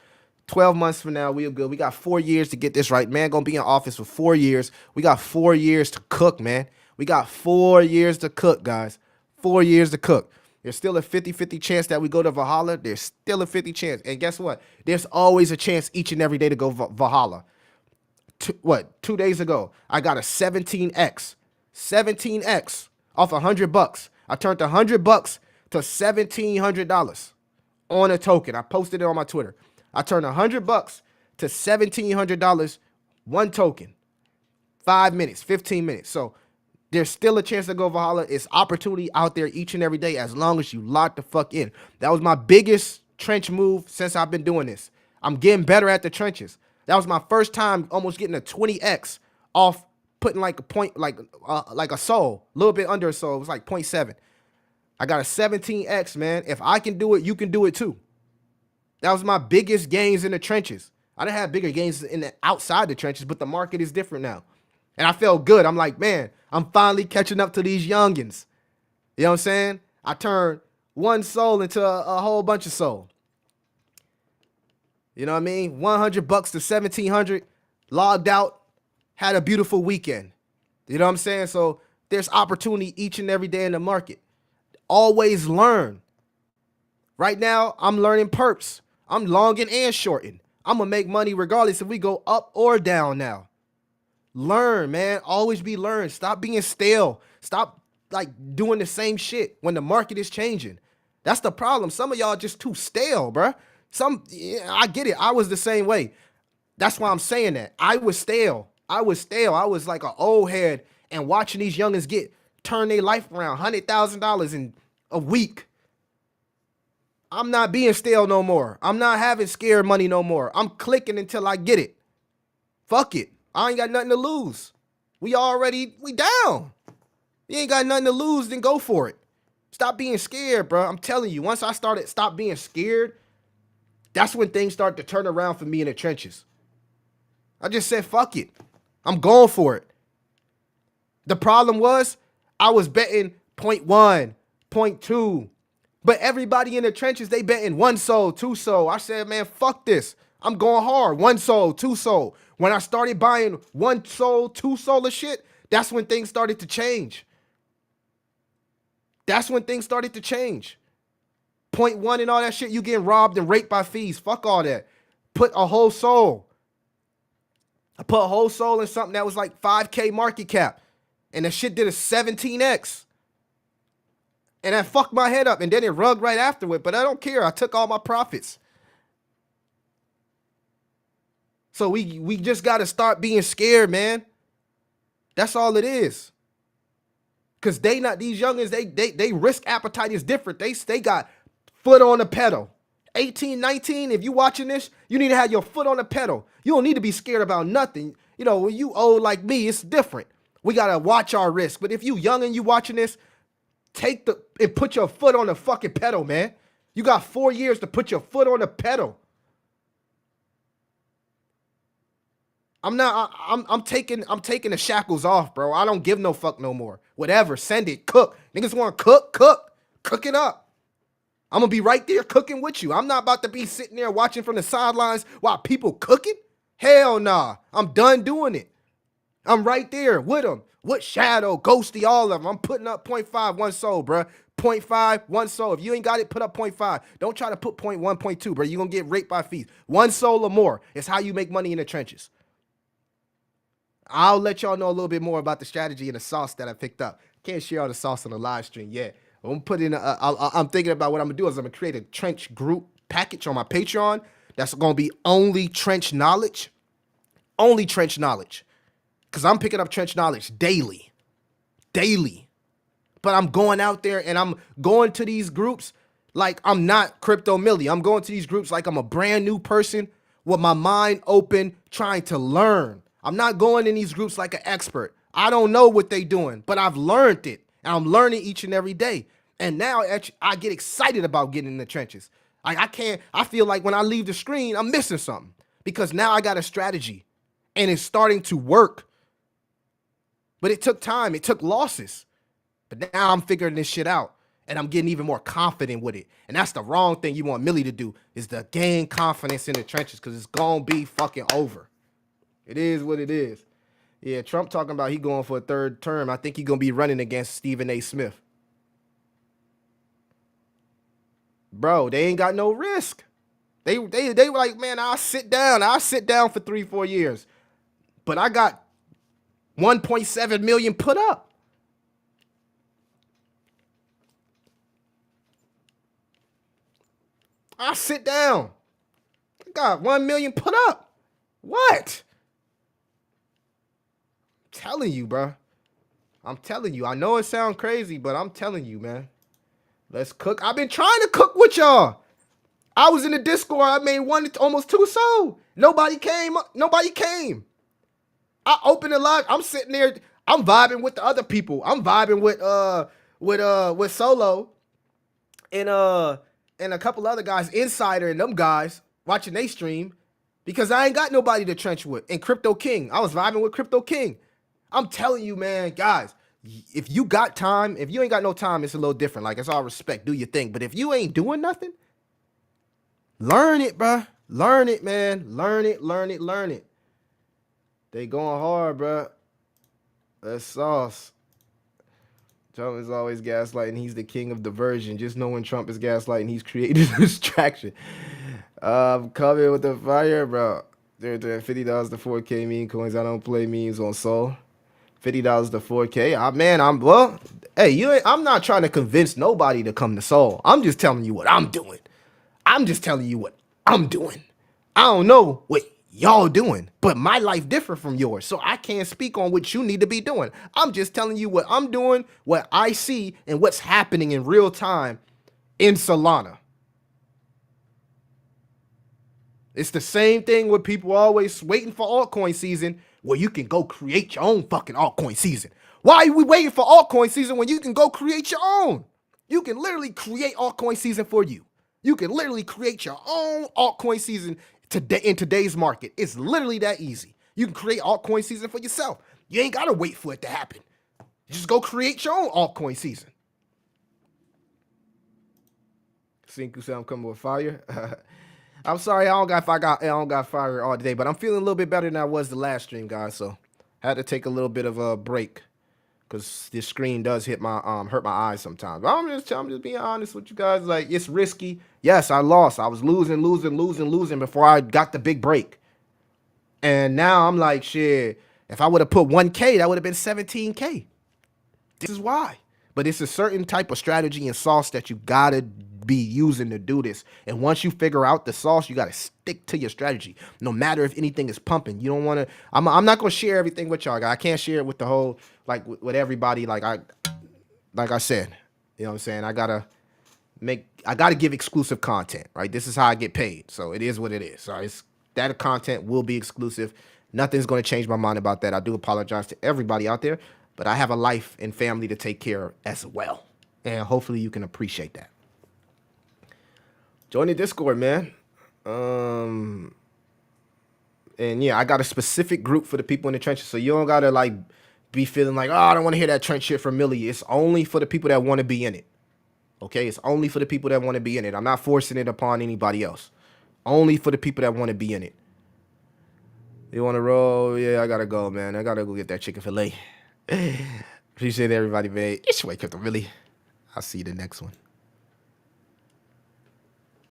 12 months from now, we're good. We got 4 years to get this right. Man, gonna be in office for 4 years. We got 4 years to cook, man. We got 4 years to cook, guys. 4 years to cook. There's still a 50-50 chance that we go to Valhalla. There's still a 50 chance. And guess what? There's always a chance each and every day to go Valhalla. 2 days ago, I got a 17x off $100. I turned $100 to $1,700 on a token. I posted it on my Twitter. I turned $100 to $1,700 one token. 5 minutes, 15 minutes. So there's still a chance to go Valhalla. It's opportunity out there each and every day as long as you lock the fuck in. That was my biggest trench move since I've been doing this. I'm getting better at the trenches. That was my first time almost getting a 20x off putting like a point, like a soul, a little bit under a soul. It was like 0.7. I got a 17x, man. If I can do it, you can do it too. That was my biggest gains in the trenches. I didn't have bigger gains in the outside the trenches, but the market is different now. And I felt good. I'm like, man, I'm finally catching up to these youngins. You know what I'm saying? I turned one soul into a whole bunch of soul. You know what I mean? $100 to 1,700, logged out, had a beautiful weekend. You know what I'm saying? So there's opportunity each and every day in the market. Always learn. Right now, I'm learning perps. I'm longing and shorting. I'm going to make money regardless if we go up or down now. Learn, man. Always be learned. Stop being stale. Stop like doing the same shit when the market is changing. That's the problem. Some of y'all just too stale, bruh. I get it. I was the same way. That's why I'm saying that. I was stale. I was like an old head and watching these youngins turn their life around, $100,000 in a week. I'm not being stale no more. I'm not having scared money no more. I'm clicking until I get it. Fuck it. I ain't got nothing to lose. We down. You ain't got nothing to lose, then go for it. Stop being scared, bro. I'm telling you, once I stop being scared, that's when things start to turn around for me in the trenches. I just said, fuck it. I'm going for it. The problem was I was betting 0.1, 0.2, but everybody in the trenches, they betting 1 soul, 2 soul. I said, man, fuck this. I'm going hard. 1 soul, 2 soul. When I started buying 1 soul, 2 soul of shit, that's when things started to change. That's when things started to change. 0.1 and all that shit, you getting robbed and raped by fees. Fuck all that. Put a whole soul. I put a whole soul in something that was like 5K market cap. And the shit did a 17x. And that fucked my head up. And then it rugged right afterward. But I don't care. I took all my profits. So we just got to start being scared, man. That's all it is. Because these youngins, they risk appetite is different. They got foot on the pedal. 18, 19, if you watching this, you need to have your foot on the pedal. You don't need to be scared about nothing. You know, when you old like me, it's different. We got to watch our risk. But if you young and you watching this, and put your foot on the fucking pedal, man. You got 4 years to put your foot on the pedal. I'm taking the shackles off, bro. I don't give no fuck no more. Whatever, send it, cook. Niggas want to cook it up. I'm gonna be right there cooking with you. I'm not about to be sitting there watching from the sidelines while people cooking. Hell nah, I'm done doing it. I'm right there with them, with Shadow, Ghosty, all of them. I'm putting up 0.5, 1 soul, bro. 0.5, 1 soul. If you ain't got it, put up 0.5. Don't try to put 0.1, 0.2, bro. You're gonna get raped by fees. 1 soul or more is how you make money in the trenches. I'll let y'all know a little bit more about the strategy and the sauce that I picked up. Can't share all the sauce on the live stream yet. I'm gonna put in. I'm thinking about what I'm gonna do is I'm gonna create a trench group package on my Patreon. That's gonna be only trench knowledge, because I'm picking up trench knowledge daily. But I'm going out there and I'm going to these groups like I'm not Crypto Millie. I'm going to these groups like I'm a brand new person with my mind open, trying to learn. I'm not going in these groups like an expert. I don't know what they doing, but I've learned it. And I'm learning each and every day. And now I get excited about getting in the trenches. I feel like when I leave the screen, I'm missing something. Because now I got a strategy. And it's starting to work. But it took time. It took losses. But now I'm figuring this shit out. And I'm getting even more confident with it. And that's the wrong thing you want Millie to do, is to gain confidence in the trenches, because it's going to be fucking over. It is what it is. Yeah, Trump talking about he going for a 3rd term. I think he going to be running against Stephen A. Smith. Bro, they ain't got no risk. They were like, man, I'll sit down for 3-4 years. But I got 1.7 million put up. I sit down. I got 1 million put up. What? I'm telling you, bro. I'm telling you. I know it sounds crazy, but I'm telling you, man. Let's cook. I've been trying to cook with y'all. I was in the Discord. I made almost 2 sold. Nobody came. I opened the live. I'm sitting there. I'm vibing with the other people. I'm vibing with Solo and a couple other guys, Insider and them guys, watching they stream, because I ain't got nobody to trench with. And Crypto King. I was vibing with Crypto King. I'm telling you, man, guys, if you got time, if you ain't got no time, it's a little different. Like, it's all respect, do your thing. But if you ain't doing nothing, learn it, bruh. Learn it, man. Learn it, learn it, learn it. They going hard, bruh. That's sauce. Trump is always gaslighting. He's the king of diversion. Just know when Trump is gaslighting, he's created a distraction. Coming with the fire, bro. They're doing $50 to 4K meme coins. I don't play memes on Soul. $50 to 4K. Man, I'm not trying to convince nobody to come to Soul. I'm just telling you what I'm doing. I'm just telling you what I'm doing. I don't know what y'all doing, but my life different from yours, so I can't speak on what you need to be doing. I'm just telling you what I'm doing, what I see, and what's happening in real time in Solana. It's the same thing with people always waiting for altcoin season where you can go create your own fucking altcoin season. Why are we waiting for altcoin season when you can go create your own? You can literally create altcoin season for you. You can literally create your own altcoin season today in today's market. It's literally that easy. You can create altcoin season for yourself. You ain't got to wait for it to happen. Just go create your own altcoin season. Sinku said I'm coming with fire. I'm sorry, I don't got fire all day, but I'm feeling a little bit better than I was the last stream, guys. So I had to take a little bit of a break because this screen does hurt my eyes sometimes. But I'm just being honest with you guys. Like, it's risky. Yes, I lost. I was losing before I got the big break. And now I'm like, shit, if I would have put 1K, that would have been 17K. This is why. But it's a certain type of strategy and sauce that you gotta be using to do this. And once you figure out the sauce, you gotta stick to your strategy. No matter if anything is pumping. You don't wanna, I'm not gonna share everything with y'all. I can't share it with the whole, like with everybody. Like I said, you know what I'm saying? I gotta give exclusive content, right? This is how I get paid. So it is what it is. So that content will be exclusive. Nothing's gonna change my mind about that. I do apologize to everybody out there. But I have a life and family to take care of as well. And hopefully you can appreciate that. Join the Discord, man. And yeah, I got a specific group for the people in the trenches. So you don't gotta like be feeling like, oh, I don't want to hear that trench shit from Millie. It's only for the people that want to be in it. Okay? It's only for the people that want to be in it. I'm not forcing it upon anybody else. Only for the people that want to be in it. You want to roll? Yeah, I gotta go, man. I gotta go get that chicken fillet. Appreciate everybody, man. It's Wake Up to Really. I'll see you the next one.